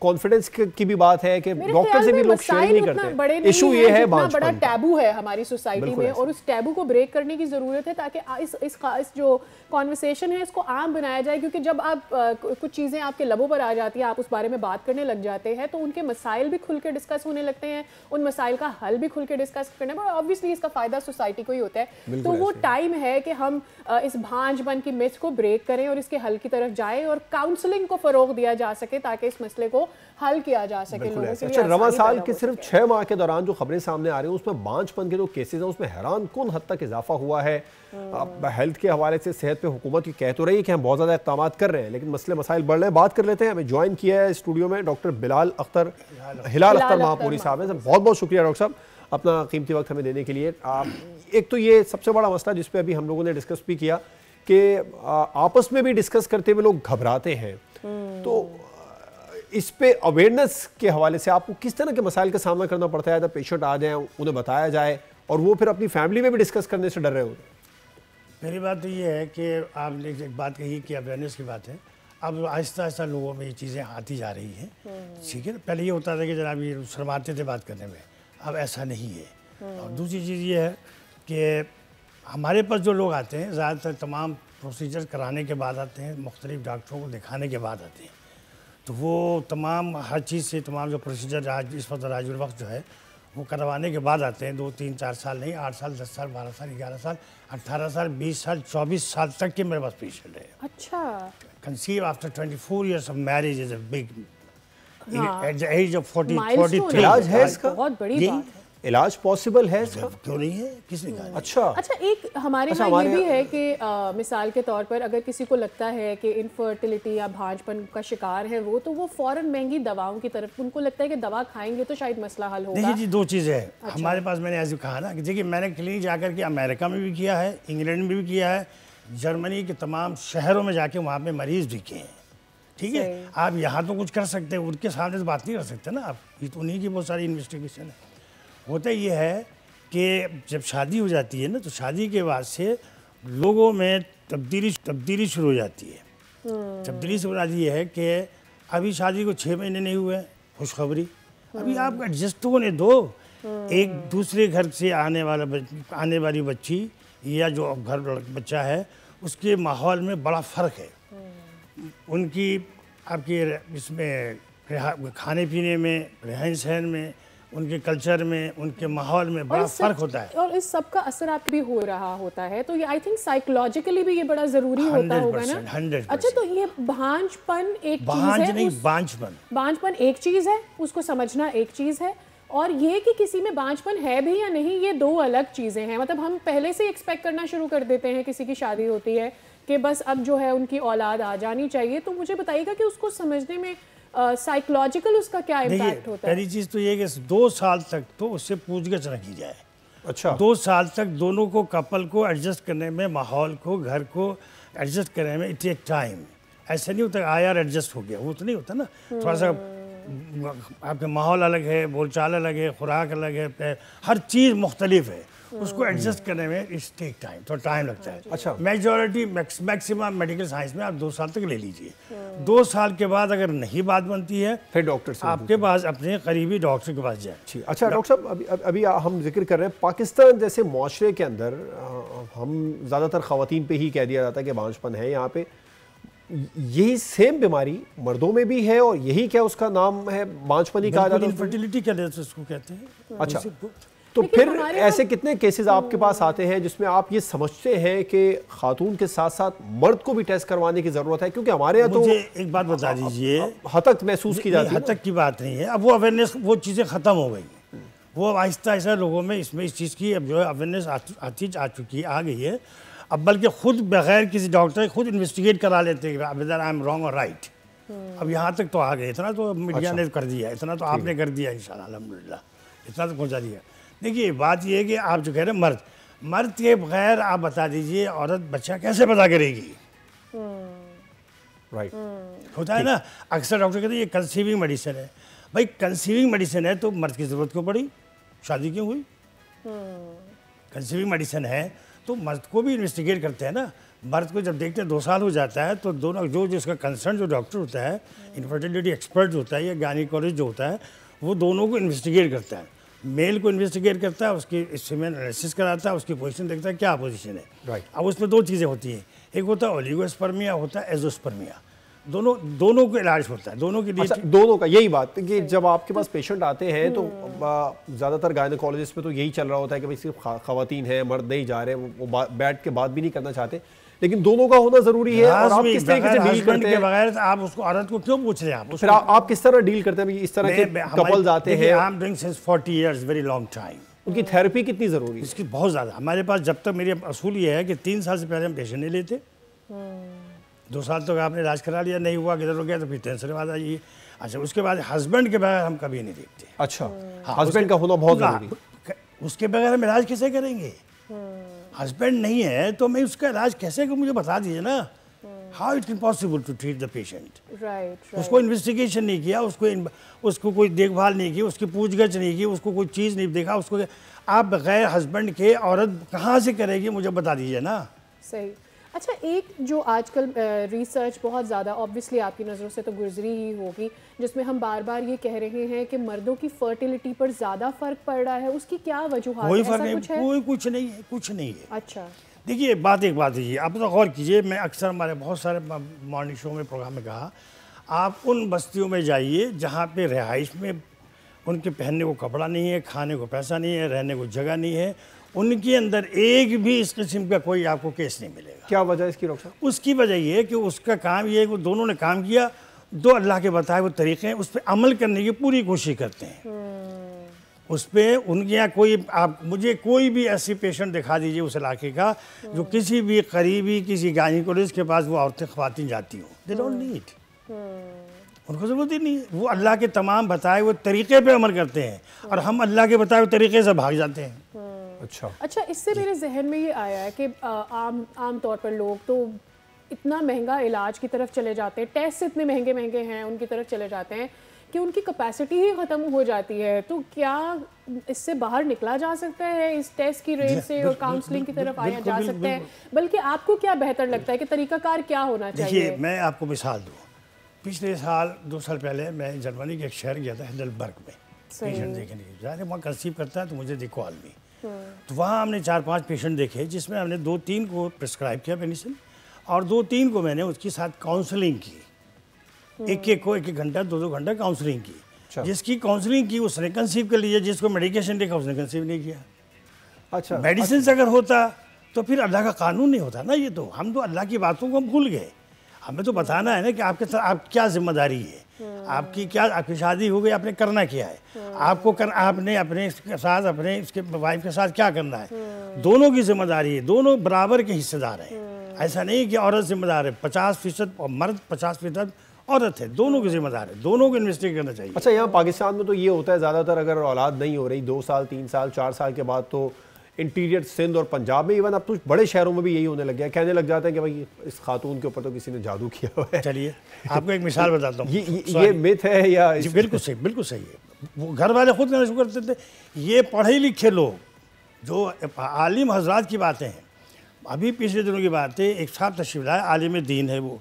कॉन्फिडेंस की भी बात है कि डॉक्टर से भी लोग शेयर नहीं करते। इशू ये है बड़ा टैबू है हमारी सोसाइटी में, और उस टैबू को ब्रेक करने की ज़रूरत है ताकि इस जो कॉन्वर्सेशन है इसको आम बनाया जाए। क्योंकि जब आप कुछ चीज़ें आपके लबों पर आ जाती हैं, आप उस बारे में बात करने लग जाते हैं, तो उनके मसाइल भी खुल के डिस्कस होने लगते हैं, उन मसाइल का हल भी खुल के डिस्कस करने पर ऑब्वियसली इसका फ़ायदा सोसाइटी को ही होता है। तो वो टाइम है कि हम इस भांजपन की मिथ को ब्रेक करें और इसके हल की तरफ जाए, और काउंसलिंग को फ़रोग दिया जा सके ताकि इस मसले को हल किया जा सके लोगों के लिए। अच्छा, रवां साल के सिर्फ 6 माह के दौरान जो खबरें सामने आ रही हैं उसमें बांझपन के जो केसेस हैं उसमें हैरान कुन हद तक इजाफा हुआ है। हेल्थ के हवाले से सेहत पे हुकूमत कह तो रही है कि हम बहुत ज़्यादा इक़दाम कर रहे हैं, लेकिन मसले मसाइल बढ़ रहे हैं। बात कर लेते हैं, हमें ज्वाइन किया है स्टूडियो में डॉक्टर हिलाल अख्तर महापूरी साहब हैं। बहुत बहुत शुक्रिया डॉक्टर साहब अपना कीमती वक्त हमें देने के लिए। एक तो ये सबसे बड़ा मसला जिस पे अभी हम लोगों ने डिस्कस भी किया कि आपस में भी डिस्कस करते हुए लोग घबराते हैं, तो इस पे अवेयरनेस के हवाले से आपको किस तरह के मसाइल का सामना करना पड़ता है जब पेशेंट आ जाए, उन्हें बताया जाए और वो फिर अपनी फैमिली में भी डिस्कस करने से डर रहे होते? मेरी बात तो ये है कि आपने एक बात कही कि अवेयरनेस की बात है, अब आहिस्ता आहिस्ता लोगों में ये चीज़ें आती जा रही हैं, ठीक है। पहले ये होता था कि जनाब ये शर्माते थे बात करने में, अब ऐसा नहीं है। और दूसरी चीज़ ये है कि हमारे पास जो लोग आते हैं ज़्यादातर तमाम प्रोसीजर कराने के बाद आते हैं, मुख्तलिफ डॉक्टरों को दिखाने के बाद आते हैं, तो वो तमाम हर चीज़ से तमाम जो प्रोसीजर आज इस वक्त जो है वो करवाने के बाद आते हैं। 2, 3, 4 साल नहीं, 8 साल, 10 साल, 12 साल, 11 साल, 18 साल, 20 साल, 24 साल तक के मेरे पास पेशेंट है। अच्छा। Conceive after 24 years of marriage is a big, at the age of 43। इलाज है इसका? बहुत बड़ी बात है। इलाज पॉसिबल है इसका? क्यों नहीं है, किसने कहा? अच्छा एक हमारे यहाँ ये भी है कि मिसाल के तौर पर अगर किसी को लगता है कि इनफर्टिलिटी या भांजपन का शिकार है वो, तो वो फौरन महंगी दवाओं की तरफ, उनको लगता है कि दवा खाएंगे तो शायद मसला हल होगा। देखिए जी, दो चीज़ें हैं हमारे पास। मैंने ऐसे कहा ना कि देखिए, मैंने क्लिनिक जाकर के अमेरिका में भी किया है, इंग्लैंड में भी किया है, जर्मनी के तमाम शहरों में जाके वहाँ पे मरीज भी किए हैं। ठीक है, आप यहाँ तो कुछ कर सकते हैं, उनके सामने तो बात नहीं कर सकते ना आप, ये तो उन्हीं की बहुत सारी इन्वेस्टिगेशन है। होता ये है कि जब शादी हो जाती है ना, तो शादी के बाद से लोगों में तब्दीली शुरू हो जाती है। तब्दीली से बना ये है कि अभी शादी को 6 महीने नहीं हुए, खुशखबरी, अभी आप एडजस्ट होने दो। एक दूसरे घर से आने वाली बच्ची या जो घर बच्चा है, उसके माहौल में बड़ा फ़र्क है। उनकी आपके इसमें खाने पीने में, रहन सहन में, उनके कल्चर में, उनके माहौल में बड़ा फ़र्क होता है। और इस सब का असर आप भी हो रहा होता है, तो ये आई थिंक साइकोलॉजिकली भी ये बड़ा ज़रूरी होता होगा ना। 100%। अच्छा, तो ये भांजपन एक बांझपन एक चीज़ है, उसको समझना एक चीज़ है, और ये कि किसी में बांझपन है भी या नहीं, ये दो अलग चीज़ें हैं। मतलब हम पहले से एक्सपेक्ट करना शुरू कर देते हैं, किसी की शादी होती है कि बस अब जो है उनकी औलाद आ जानी चाहिए। तो मुझे बताइएगा कि उसको समझने में साइकोलॉजिकल उसका क्या इम्पैक्ट होता है? पहली चीज़ तो ये कि 2 साल तक तो उससे पूछगछ रखी जाए। अच्छा, 2 साल तक दोनों को, कपल को एडजस्ट करने में, माहौल को, घर को एडजस्ट करने में इट टेक टाइम। ऐसा नहीं होता आ यार एडजस्ट हो गया, वो तो नहीं होता ना। थोड़ा सा आपके माहौल अलग है, बोलचाल अलग है, खुराक अलग है, हर चीज़ मुख्तलिफ है, उसको एडजस्ट करने में इट्स टेक टाइम, तो टाइम लगता है। अच्छा, मेजॉरिटी मैक्सिमम मेडिकल साइंस में आप 2 साल तक ले लीजिए। 2 साल के बाद अगर नहीं बात बनती है, फिर डॉक्टर से आपके पास, अपने करीबी डॉक्टर के पास जाए। अच्छा डॉक्टर साहब, अभी हम जिक्र कर रहे हैं पाकिस्तान जैसे माशरे के अंदर, हम ज़्यादातर ख़वातीन पे ही कह दिया जाता है कि बांझपन है। यहाँ पे यही सेम बीमारी मर्दों में भी है, और यही क्या उसका नाम है, बांझपन ही कहा जाता है, इनफर्टिलिटी उसको कहते हैं। अच्छा, तो फिर ऐसे कितने केसेस आपके पास आते हैं जिसमें आप ये समझते हैं कि खातून के साथ साथ मर्द को भी टेस्ट करवाने की जरूरत है? क्योंकि हमारे यहाँ तो एक बात बता दीजिए, हतक महसूस की जाती है। हतक की बात नहीं है, अब वो अवेयरनेस, वो चीज़ें ख़त्म हो गई, वो आहिस्ता आहिस्ता लोगों में इसमें इस चीज़ की अब जो है अवेयरनेस आ चुकी है, आ गई है। अब बल्कि खुद बगैर किसी डॉक्टर खुद इन्वेस्टिगेट करा लेते हैं वेदर आई एम रॉन्ग और राइट। अब यहाँ तक तो आ गए, इतना तो मीडिया ने कर दिया, इतना तो आपने कर दिया इंशाल्लाह, अल्हम्दुलिल्लाह, इतना तो पहुँचा दिया। देखिए बात ये है कि आप जो कह रहे हैं मर्द के बगैर आप बता दीजिए औरत बच्चा कैसे पता करेगी? राइट, होता है ना, अक्सर डॉक्टर कहते हैं ये कंसीविंग मेडिसिन है। भाई कंसीविंग मेडिसिन है तो मर्द की ज़रूरत क्यों पड़ी? शादी क्यों हुई? कंसीविंग मेडिसिन है तो मर्द को भी इन्वेस्टिगेट करते हैं ना। मर्द को जब देखते हैं 2 साल हो जाता है, तो दोनों जो जिसका कंसर्न जो डॉक्टर होता है, इनफर्टिलिटी एक्सपर्ट होता है या गायनेकोलॉजिस्ट जो होता है, वो दोनों को इन्वेस्टिगेट करता है। मेल को इन्वेस्टिगेट करता है, उसकी सीमेन एनालिसिस कराता है, उसकी पोजीशन देखता है क्या पोजीशन है। राइट, अब उसमें 2 चीज़ें होती हैं, एक होता है ओलिगोस्पर्मिया, होता है एजोस्पर्मिया। दोनों को इलाज होता है, दोनों के लिए। अच्छा, दोनों का यही बात कि जब आपके पास पेशेंट आते हैं तो ज़्यादातर गायनेकोलॉजिस्ट में तो यही चल रहा होता है कि भाई सिर्फ खवातीन है, मर्द नहीं जा रहे, वो बैठ के बात भी नहीं करना चाहते, लेकिन दोनों का होना जरूरी है। और आप किस तरीके से डील करते हैं? बगैर आप उसको, औरत को क्यों पूछ रहे हैं आप? फिर आप किस तरह डील करते हैं? इस तरह के कपल्स आते हैं, I am doing since 40 years, very long time. उनकी थेरेपी कितनी जरूरी है? इसकी बहुत ज़्यादा। हमारे पास जब तक, मेरी असूल ये है कि 3 साल से पहले हम पेशेंट नहीं लेते। 2 साल तक आपने इलाज करा लिया, नहीं हुआ, किधर हो गया, तो फिर टेंशन बाद आइए। अच्छा, उसके बाद हस्बैंड के बगैर हम कभी नहीं देखते। अच्छा, हस्बैंड का होना बहुत जरूरी है। उसके बगैर हम इलाज कैसे करेंगे? हस्बैंड नहीं है तो मैं उसका इलाज कैसे करूँ? मुझे बता दीजिए ना। How it can possible to treat the patient? Right, उसको इन्वेस्टिगेशन नहीं किया, उसको कोई देखभाल नहीं की, उसकी पूछगछ नहीं की, उसको कोई चीज़ नहीं देखा, उसको आप बगैर हस्बैंड के औरत कहाँ से करेगी? मुझे बता दीजिए ना। सही। अच्छा, एक जो आजकल रिसर्च बहुत ज़्यादा ऑब्वियसली आपकी नज़रों से तो गुजरी ही होगी, जिसमें हम बार बार ये कह रहे हैं कि मर्दों की फर्टिलिटी पर ज़्यादा फ़र्क पड़ रहा है, उसकी क्या वजूहात है? कोई फर्क नहीं, कुछ नहीं है, कुछ नहीं है। अच्छा, देखिए एक बात है, आप तो गौर कीजिए, मैं अक्सर हमारे बहुत सारे मॉर्निंग शो में, प्रोग्राम में कहा, आप उन बस्तियों में जाइए जहाँ पे रिहाइश में उनके पहनने को कपड़ा नहीं है, खाने को पैसा नहीं है, रहने को जगह नहीं है, उनके अंदर एक भी इस किस्म का कोई आपको केस नहीं मिलेगा। क्या वजह इसकी डॉक्टर? उसकी वजह ये है कि उसका काम ये है कि दोनों ने काम किया, 2 अल्लाह के बताए वो तरीके हैं, उस पर अमल करने की पूरी कोशिश करते हैं। उस पर उनके यहाँ कोई, आप मुझे कोई भी ऐसी पेशेंट दिखा दीजिए उस इलाके का जो किसी भी करीबी किसी गायनिकोलॉजिस्ट के पास वो औरतें ख्वातीन जाती हों। दे डोंट नीड, उनको ज़रूरत ही नहीं है। वो अल्लाह के तमाम बताए हुए तरीक़े पे अमल करते हैं और हम अल्लाह के बताए हुए तरीक़े से भाग जाते हैं। अच्छा, इससे मेरे जहन में ये आया है कि आम तौर पर लोग तो इतना महंगा इलाज की तरफ चले जाते हैं, टेस्ट इतने महंगे महंगे हैं उनकी तरफ चले जाते हैं कि उनकी कैपेसिटी ही ख़त्म हो जाती है। तो क्या इससे बाहर निकला जा सकता है इस टेस्ट की रेट से और काउंसलिंग की तरफ आया जा सकता है? बल्कि आपको क्या बेहतर लगता है कि तरीकाकार क्या होना चाहिए? देखिए, मैं आपको मिसाल दूँ, पिछले साल 2 साल पहले मैं जर्मनी के एक शहर गया था, हेडलबर्ग में, पेशेंट देखने के लिए। वहाँ कंसीव करता है तो मुझे दे कॉल मी, तो वहाँ हमने 4-5 पेशेंट देखे जिसमें हमने 2-3 को प्रिस्क्राइब किया पेनिसिलिन और 2-3 को मैंने उसके साथ काउंसलिंग की, एक-एक को 1-1 घंटा 2-2 घंटा काउंसलिंग की। जिसकी काउंसलिंग की उसने कंसीव कर लिया, जिसको मेडिकेशन देखा उसने कंसीव नहीं किया। अच्छा, मेडिसिन से अगर होता तो फिर अल्लाह का कानून नहीं होता ना। ये तो हम तो अल्लाह की बातों को हम भूल गए। हमें तो बताना है ना कि आपके साथ आप क्या जिम्मेदारी है, आपकी क्या, आपकी शादी हो गई, आपने करना क्या है, आपको आपने अपने साथ अपने इसके वाइफ के साथ क्या करना है। दोनों की जिम्मेदारी है, दोनों बराबर के हिस्सेदार हैं। ऐसा नहीं कि औरत जिम्मेदार है 50% और मर्द 50% औरत है, दोनों की जिम्मेदार है, दोनों को इन्वेस्टिगेट करना चाहिए। अच्छा, यहाँ पाकिस्तान में तो ये होता है ज़्यादातर अगर औलाद नहीं हो रही 2 साल 3 साल 4 साल के बाद, तो इंटीरियर सिंध और पंजाब में, इवन अब तो बड़े शहरों में भी यही होने लग गया, कहने लग जाते हैं कि भाई इस खातून के ऊपर तो किसी ने जादू किया हुआ है। चलिए आपको एक मिसाल बताता हूँ। ये मिथ है या बिल्कुल सही, बिल्कुल सही है। वो घर वाले खुद कहना शुरू करते थे। ये पढ़े लिखे लोग जो आलिम हजरात की बातें हैं, अभी पिछले दिनों की बात है, एक साहब तशरीफ लाए, आलिम दीन है वो,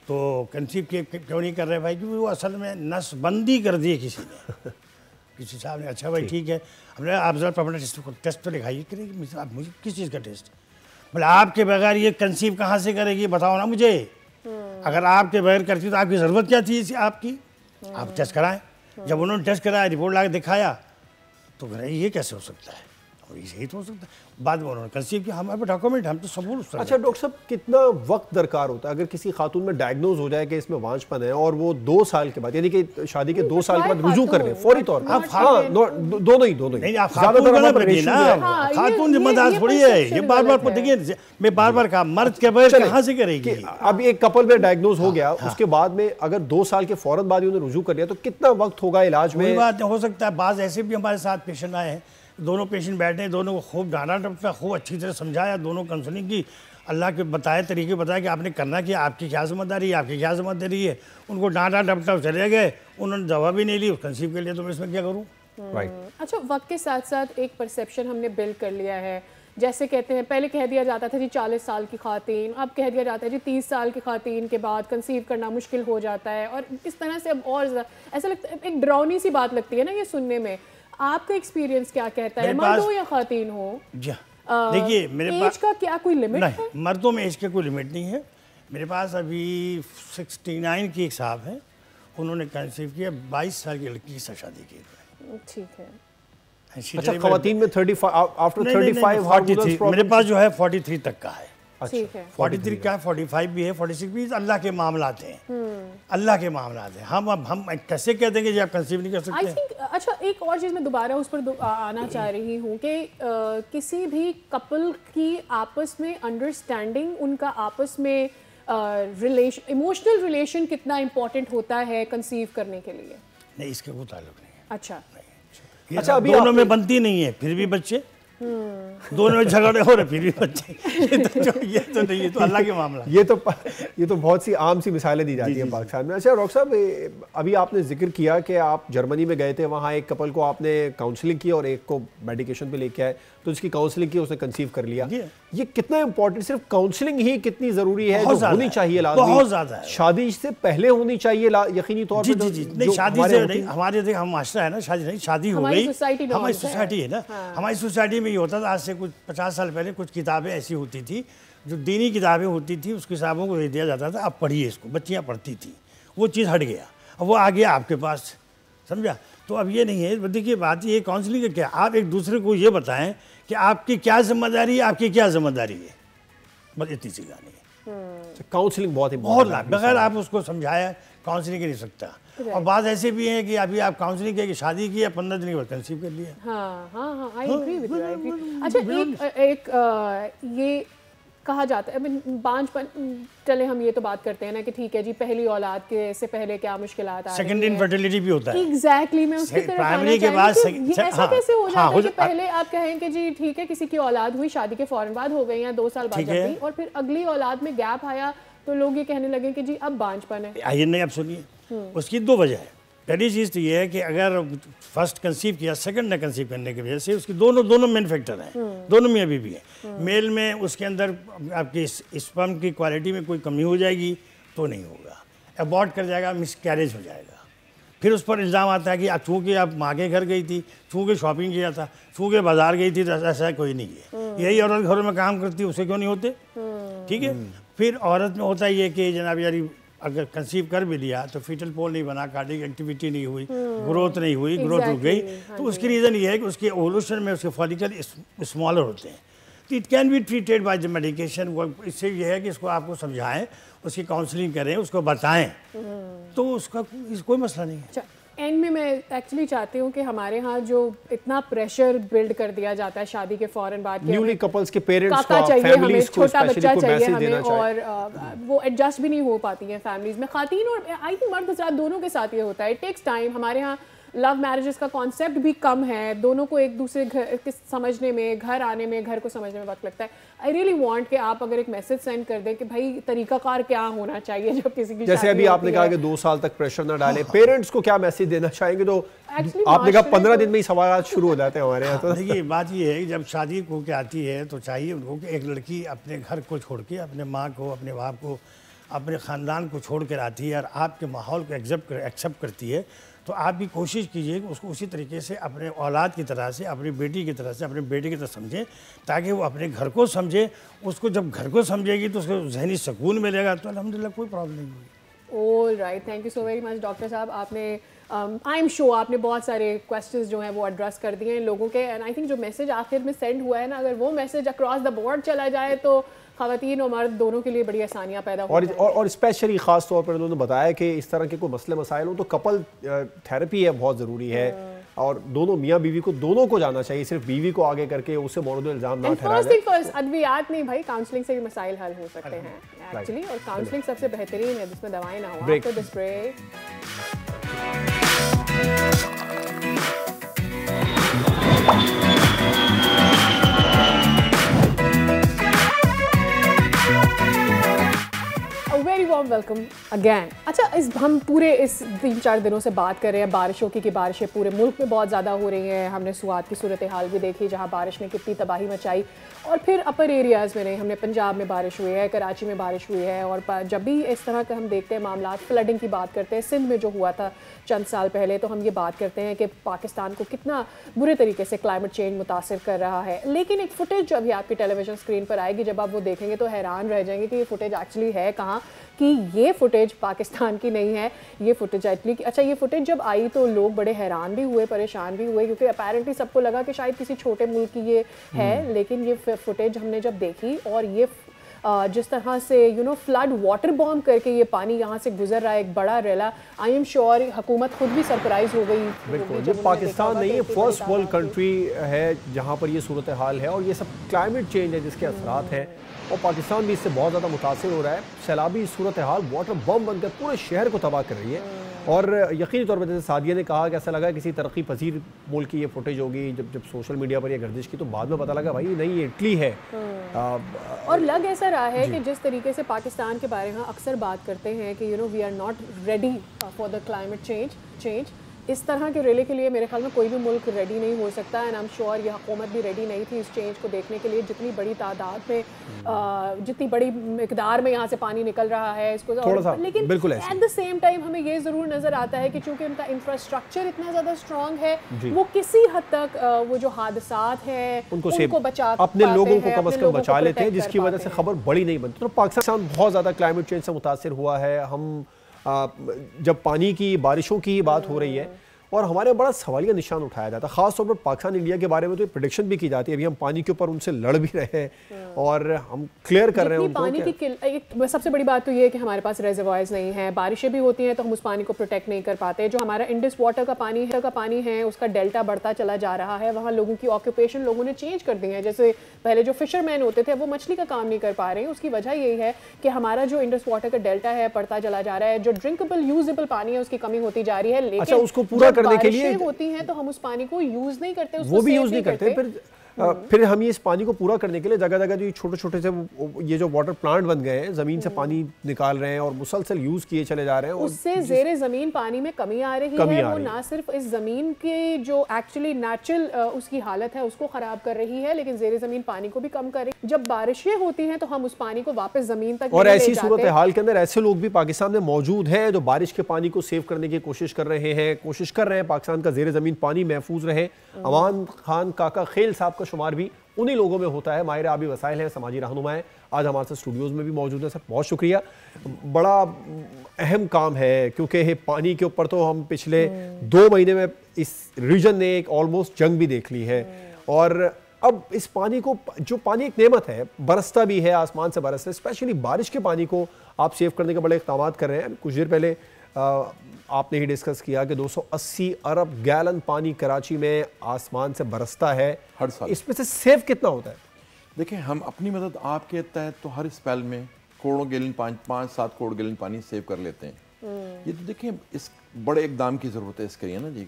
तो कंसीव क्यों नहीं कर रहे भाई, क्योंकि वो असल में नसबंदी कर दी है किसी ने, किसी साहब ने। अच्छा भाई ठीक है, हमने आप जरा अपना टेस्ट तो दिखाइए, करेगी आप मुझे किस चीज़ का टेस्ट, बोले आपके बगैर ये कंसीव कहाँ से करेगी बताओ ना मुझे। अगर आपके बगैर करती तो आपकी ज़रूरत क्या थी आपकी, आप टेस्ट कराएं। जब उन्होंने टेस्ट कराया, रिपोर्ट ला के दिखाया, तो ये कैसे हो सकता है, यही तो हो सकता है। बाद में उन्होंने कंसीव किया, हमारे डॉक्यूमेंट, हम तो सबूत। अच्छा डॉक्टर साहब, कितना वक्त दरकार होता है अगर किसी खातून में डायग्नोज हो जाए कि इसमें वांछपन है और वो 2 साल के बाद, यानी कि शादी के 2 साल के बाद रुजू कर ले फौरी तौर पर? दोनों ही खातून जिम्मेदार थोड़ी है, ये बार बार देखिए, मैं बार बार कहा, मर्द के बगैर कहाँ से करेगी। अब एक कपल में डायग्नोज हो गया, उसके बाद में अगर 2 साल के फौरन बाद ही उन्हें रुजू कर लिया, तो कितना वक्त होगा इलाज में? बात हो सकता है। बात ऐसे भी हमारे साथ पेशेंट आए हैं, दोनों पेशेंट बैठे, दोनों को खूब डांटा डपटा, खूब अच्छी तरह समझाया, दोनों काउंसलिंग की, अल्लाह के बताए तरीके बताया कि आपने करना क्या, आपकी क्या जिम्मेदारी है, आपकी क्या जिम्मेदारी है। उनको डांटा डपटा चले गए, उन्होंने दवा भी नहीं ली, कंसीव के लिए, तो मैं इसमें क्या करूँ। अच्छा, वक्त के साथ साथ एक परसेप्शन हमने बिल्ड कर लिया है, जैसे कहते हैं पहले कह दिया जाता था जी 40 साल की खातून, अब कह दिया जाता है जी 30 साल की खातून के बाद कंसीव करना मुश्किल हो जाता है, और इस तरह से अब और ऐसा लगता है, एक डरावनी सी बात लगती है ना ये सुनने में। आपका एक्सपीरियंस क्या कहता है, मर्द हो या खातून हो? देखिए, मेरे पास एज का क्या कोई लिमिट है? मर्दों में एज का कोई लिमिट नहीं है। मेरे पास अभी 69 की एक साहब है, उन्होंने कंसीव किया, 22 साल की लड़की के साथ शादी की। ठीक है। अच्छा, खवातीन में 35 आफ्टर 35 43, मेरे पास जो है 43 तक का है। ठीक है, 43 का, 45 भी है, 46 भी। अल्लाह के मामलात हैं, अल्लाह के मामलात हैं। हम कैसे कह देंगे जी आप कंसीव नहीं कर सकते? I think, अच्छा एक और चीज़ मैं दोबारा उस पर आना चाह रही हूँ कि किसी भी कपल की आपस में अंडरस्टैंडिंग, उनका आपस में इमोशनल रिलेशन कितना इम्पोर्टेंट होता है कंसीव करने के लिए? नहीं, इसका कोई ताल्लुक नहीं है। अच्छा, अभी दोनों में बनती नहीं है, फिर भी बच्चे, दोनों में झगड़े हो रहे फिर भी बच्चे, ये तो नहीं, ये तो अल्लाह के मामला। ये तो बहुत सी आम सी मिसालें दी जाती हैं पाकिस्तान में। अच्छा डॉक्टर साहब, अभी आपने जिक्र किया कि आप जर्मनी में गए थे, वहाँ एक कपल को आपने काउंसलिंग की और एक को मेडिकेशन पे लेके आए, तो उसकी काउंसलिंग की, उसने कंसीव कर लिया। ये कितना इंपॉर्टेंट, सिर्फ काउंसलिंग ही कितनी जरूरी है, जो होनी चाहिए लाजमी, बहुत ज्यादा है। शादी से पहले होनी चाहिए यकीनी तौर पर? नहीं, शादी से नहीं, हमारे हम माशरा है ना, शादी नहीं, शादी हो गई, हमारी सोसाइटी है ना, हमारी सोसाइटी में ये होता था। आज से कुछ 50 साल पहले कुछ किताबें ऐसी होती थी, जो दीनी किताबें होती थी, उस किताबों को दे दिया जाता था, आप पढ़िए इसको, बच्चियाँ पढ़ती थी, वो चीज़ हट गया, अब वो आ गया आपके पास, समझा। तो अब ये नहीं है। देखिए बात ये काउंसलिंग का क्या, आप एक दूसरे को ये बताएं कि आपकी क्या जिम्मेदारी है, आपकी क्या जिम्मेदारी है, बस इतनी सी कहानी है। काउंसलिंग बहुत इम्पोर्टेंट, बगैर आप उसको समझाया काउंसलिंग नहीं सकता। और बात ऐसे भी है कि अभी आप काउंसलिंग की शादी की है, 15 दिन के बाद कंसीव कर लिया। हाँ, I agree with you, I agree. अच्छा, एक ये कहा जाता है, बांझपन, चले हम ये तो बात करते हैं ना कि ठीक है जी, पहली औलाद के से पहले क्या मुश्किलात आ रही है, सेकंड इनफर्टिलिटी भी होता है। एग्जैक्टली, मैं उसकी तरफ प्राइमरी के बाद ऐसा कैसे हो जाता है कि पहले आप कहें कि जी ठीक है, किसी की औलाद हुई, शादी के फौरन बाद हो गई या 2 साल बाद जब भी, और फिर अगली औलाद में गैप आया तो लोग ये कहने लगे कि जी अब बांझपन है। आइए नहीं, आप सुनिए, उसकी 2 वजह है। पहली चीज़ तो ये है कि अगर फर्स्ट कंसीव किया, सेकंड ने कंसीव करने की वजह से उसकी दोनों मेन फैक्टर हैं, दोनों में अभी भी है। मेल में उसके अंदर आपकी स्पर्म की क्वालिटी में कोई कमी हो जाएगी तो नहीं होगा, अबॉर्ट कर जाएगा, मिसकैरेज हो जाएगा। फिर उस पर इल्ज़ाम आता है कि आप चूँकि आप माँ के घर गई थी, चूँकि शॉपिंग किया था, चूँकि बाजार गई थी, तो ऐसा कोई नहीं है। यही औरत घरों में काम करती है, उसे क्यों नहीं होते? ठीक है। फिर औरत में होता ये कि जनाब यारी अगर कंसीव कर भी लिया तो फीटल पोल नहीं बना, कार्डिक एक्टिविटी नहीं हुई, ग्रोथ नहीं हुई, ग्रोथ रुक गई, तो उसकी रीज़न ये है कि उसके ओवल्यूशन में उसके फॉलिकल स्मॉलर होते हैं। तो it can be treated by the medication. इससे ये है कि इसको आपको समझाएं, उसकी काउंसलिंग करें, उसको बताएं, तो उसका कोई मसला नहीं है। एंड में मैं एक्चुअली चाहती हूँ कि हमारे यहाँ जो इतना प्रेशर बिल्ड कर दिया जाता है शादी के फौरन बाद, न्यूली कपल्स के पेरेंट्स को, चाहिए हमें, छोटा बच्चा चाहिए हमें, और वो एडजस्ट भी नहीं हो पाती हैं फैमिलीज में, खातीन और आई थिंक मर्द हज़रात दोनों के साथ ये होता है। It takes time. हमारे यहाँ लव मैरिजेस का कॉन्सेप्ट भी कम है, दोनों को एक दूसरे घर समझने में, घर आने में, घर को समझने में वक्त लगता है। आई रियली वांट कि आप अगर एक मैसेज सेंड कर दें कि भाई तरीकाकार क्या होना चाहिए जब किसी की, जैसे अभी आपने कहा कि 2 साल तक प्रेशर ना डालें, पेरेंट्स को क्या मैसेज देना चाहेंगे? तो आपने कहा 15 दिन में ही सवाल शुरू हो जाते हैं हमारे यहाँ। तो देखिए, बात ये है कि जब शादी को के आती है तो चाहिए उनको कि एक लड़की अपने घर को छोड़ के, अपने माँ को, अपने बाप को, अपने ख़ानदान को छोड़ कर आती है और आपके माहौल को एक्सेप्ट करती है, तो आप भी कोशिश कीजिए कि उसको उसी तरीके से अपने औलाद की तरह से, अपनी बेटी की तरह से, अपने बेटे की तरह समझें, ताकि वो अपने घर को समझे। उसको जब घर को समझेगी तो उसको जहनी सुकून मिलेगा, तो अल्हम्दुलिल्लाह कोई प्रॉब्लम नहीं होगी। All right, thank you so very much doctor साहब। आपने आई एम श्योर आपने बहुत सारे क्वेश्चंस जो हैं वो एड्रेस कर दिए हैं लोगों के, एंड आई थिंक जो मैसेज आखिर में सेंड हुआ है ना, अगर वो मैसेज अक्रॉस द बोर्ड चला जाए तो ख़वातीन और मर्द दोनों के लिए बड़ी आसानियाँ पैदा हो जाएंगी। और स्पेशली ख़ास तौर पर उन्होंने बताया कि इस तरह के कोई मसले मसाइल हो तो कपल थेरेपी है बहुत ज़रूरी है, और दोनों मियाँ बीवी को, दोनों को जाना चाहिए, सिर्फ बीवी को आगे करके उसे मौजूद इल्ज़ाम ना ठहराया जाए। अद्वियात नहीं भाई, काउंसलिंग से भी मसाइल हल हो सकते हैं एक्चुअली, और काउंसलिंग सबसे बेहतरीन है जिसमें दवाएं ना हो। After this break very warm welcome again. अच्छा, हम पूरे इस 3-4 दिनों से बात कर रहे हैं बारिशों की, कि बारिशें पूरे मुल्क में बहुत ज़्यादा हो रही हैं। हमने सुआत की सूरत हाल भी देखी जहाँ बारिश ने कितनी तबाही मचाई, और फिर अपर एरियाज़ में नहीं, हमने पंजाब में बारिश हुई है, कराची में बारिश हुई है, और जब भी इस तरह के हम देखते हैं मामला, फ्लडिंग की बात करते हैं, सिंध में जो हुआ था चंद साल पहले, तो हम ये बात करते हैं कि पाकिस्तान को कितना बुरे तरीके से क्लाइमेट चेंज मुतासिर कर रहा है। लेकिन एक फुटेज अभी आपकी टेलीविज़न स्क्रीन पर आएगी, जब आप वो देखेंगे तो हैरान रह जाएंगे कि ये फुटेज एक्चुअली है कहाँ, कि ये फुटेज पाकिस्तान की नहीं है, ये फुटेज एक्चुअली, अच्छा ये फुटेज जब आई तो लोग बड़े हैरान भी हुए, परेशान भी हुए, क्योंकि अपेरेंटली सबको लगा कि शायद किसी छोटे मुल्क की ये है, लेकिन ये फुटेज हमने जब देखी, और ये जिस तरह से फ्लड वाटर बॉम्ब करके ये पानी यहाँ से गुजर रहा है, एक बड़ा रेला, आई एम श्योर हुकूमत खुद भी सरप्राइज हो गई। बिल्कुल, ये पाकिस्तान नहीं है, फर्स्ट वर्ल्ड कंट्री है जहाँ पर ये सूरत हाल है, और ये सब क्लाइमेट चेंज है जिसके असरात हैं, और पाकिस्तान भी इससे बहुत ज़्यादा मुतासिर हो रहा है। सैलाबी सूरत हाल वाटर बम बनकर पूरे शहर को तबाह कर रही है, और यकीनी तौर पर जैसे सादिया ने कहा कि ऐसा लगा किसी तरक्की पजीर मुल्क की ये फुटेज होगी। जब सोशल मीडिया पर ये गर्दिश की तो बाद में पता लगा भाई नहीं, ये इटली है। और लग ऐसा रहा है कि जिस तरीके से पाकिस्तान के बारे में अक्सर बात करते हैं कि we are not ready for the climate change, इस तरह के रेले के लिए मेरे ख्याल में कोई भी मुल्क रेडी नहीं हो सकता, एंड आई एम श्योर ये हुकूमत भी रेडी नहीं थी इस चेंज को देखने के लिए। जितनी बड़ी तादाद में, जितनी बड़ी मिकदार में यहाँ से पानी निकल रहा है इसको, लेकिन एट द सेम टाइम हमें ये ज़रूर नज़र आता है कि चूँकि उनका इंफ्रास्ट्रक्चर इतना ज़्यादा स्ट्रॉन्ग है, वो किसी हद तक वो जो हादसात हैं उनको बचा, अपने लोगों को कम अज़ कम बचा लेते हैं, जिसकी वजह से खबर बड़ी नहीं बनती। तो पाकिस्तान बहुत ज़्यादा क्लाइमेट चेंज से मुतासिर हुआ है। हम जब पानी की, बारिशों की बात हो रही है, और हमारे बड़ा सवालिया निशान उठाया जाता है, खासतौर पर पाकिस्तान इंडिया के बारे में तो प्रेडिक्शन भी की जाती है। अभी हम पानी के ऊपर उनसे लड़ भी रहे हैं और हम क्लियर कर रहे हैं उनको। पानी की सबसे बड़ी बात तो ये है कि हमारे पास रेजर्वायर्स नहीं है, बारिशें भी होती हैं तो हम उस पानी को प्रोटेक्ट नहीं कर पाते। जो हमारा इंडस वाटर का पानी है उसका डेल्टा बढ़ता चला जा रहा है, वहाँ लोगों की ऑक्यूपेशन लोगों ने चेंज कर दी है। जैसे पहले जो फिशरमैन होते थे वो मछली का काम नहीं कर पा रहे हैं, उसकी वजह यही है कि हमारा जो इंडस वाटर का डेल्टा है बढ़ता चला जा रहा है, जो ड्रिंकेबल यूजेबल पानी है उसकी कमी होती जा रही है। लेकिन उसको पूरा करने के लिए होती हैं तो हम उस पानी को यूज नहीं करते, वो भी यूज नहीं करते। फिर हम ये इस पानी को पूरा करने के लिए जगह जगह जो छोटे छोटे से ये जो वाटर प्लांट बन गए हैं, जमीन से पानी निकाल रहे हैं और मुसलसल यूज किए चले जा रहे हैं। उससे ज़ेरे जमीन पानी में कमी आ रही है। वो ना सिर्फ इस जमीन के जो एक्चुअली नेचुरल उसकी हालत है उसको खराब कर रही है, लेकिन ज़ेरे जमीन पानी को भी कम कर रही है। जब बारिशें होती हैं तो हम उस पानी को वापस जमीन तक, और ऐसी सूरत हाल के अंदर ऐसे लोग भी पाकिस्तान में मौजूद हैं जो बारिश के पानी को सेव करने की कोशिश कर रहे हैं पाकिस्तान का ज़ेरे जमीन पानी महफूज रहे। अमान खान काका खेल साहब का शुमार भी उन्हीं लोगों में होता है। माहिर आबी वसाइल हैं, समाजी रहनुमा हैं, आज हमारे साथ स्टूडियोज़ में भी मौजूद है। सर बहुत शुक्रिया, बड़ा अहम काम है क्योंकि पानी के ऊपर तो हम पिछले 2 महीने में इस रीजन ने एक ऑलमोस्ट जंग भी देख ली है। और अब इस पानी को, जो पानी एक नेमत है, बरसता भी है, आसमान से बरसता है, स्पेशली बारिश के पानी को आप सेव करने के बड़े इक़दाम कर रहे हैं। कुछ देर पहले आपने ही डिस्कस किया कि 280 अरब गैलन पानी कराची में आसमान से बरसता है हर साल। इसमें से सेव कितना होता है? देखिए, हम अपनी मदद आपके तहत तो हर स्पेल में करोड़ों गैलन 5-7 करोड़ गैलन पानी सेव कर लेते हैं। ये तो देखिए, इस बड़े इकदाम की ज़रूरत है इसके लिए ना जी।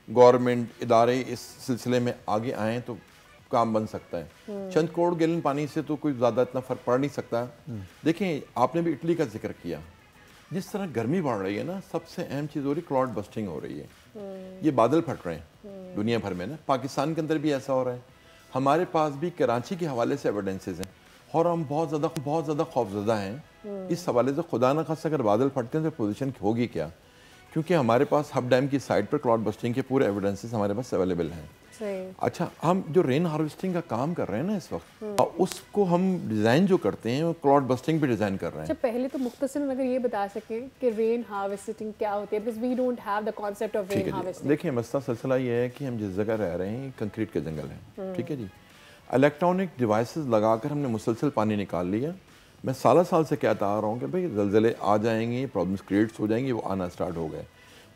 गवर्नमेंट इदारे इस सिलसिले में आगे आएँ तो काम बन सकता है। चंद करोड़ गैलन पानी से तो कोई ज़्यादा इतना फ़र्क पड़ नहीं सकता। देखिए, आपने भी इटली का जिक्र किया। जिस तरह गर्मी बढ़ रही है ना, सबसे अहम चीज़ हो रही है क्लाउड बस्टिंग हो रही है। ये बादल फट रहे हैं दुनिया भर में ना, पाकिस्तान के अंदर भी ऐसा हो रहा है। हमारे पास भी कराची के हवाले से एविडेंसेस हैं और हम बहुत ज़्यादा खौफजदा हैं इस हवाले से। खुदा न खास्ता अगर बादल फटते हैं तो पोजीशन होगी क्या, क्योंकि हमारे पास हब डैम की साइड पर क्लाउड बस्टिंग के पूरे एविडेंसेस हमारे पास अवेलेबल हैं। अच्छा, हम जो रेन हार्वेस्टिंग का काम कर रहे हैं ना इस वक्त, उसको हम डिज़ाइन जो करते हैं वो क्लाउड बस्टिंग भी डिज़ाइन कर रहे हैं। अच्छा, पहले तो मुख्तसरन अगर ये बता सकें कि रेन हार्वेस्टिंग क्या होती है, because we don't have the concept of rain harvesting. देखिए, मसला सिलसिला ये है कि हम जिस जगह रह रहे हैं कंक्रीट के जंगल हैं, ठीक है जी। इलेक्ट्रॉनिक डिवाइसेस लगाकर हमने मुसलसल पानी निकाल लिया। मैं साल से कहता आ रहा हूँ कि भाई ज़लज़ले आ जाएंगे, प्रॉब्लम्स क्रिएट्स हो जाएंगी, वो आना स्टार्ट हो गए।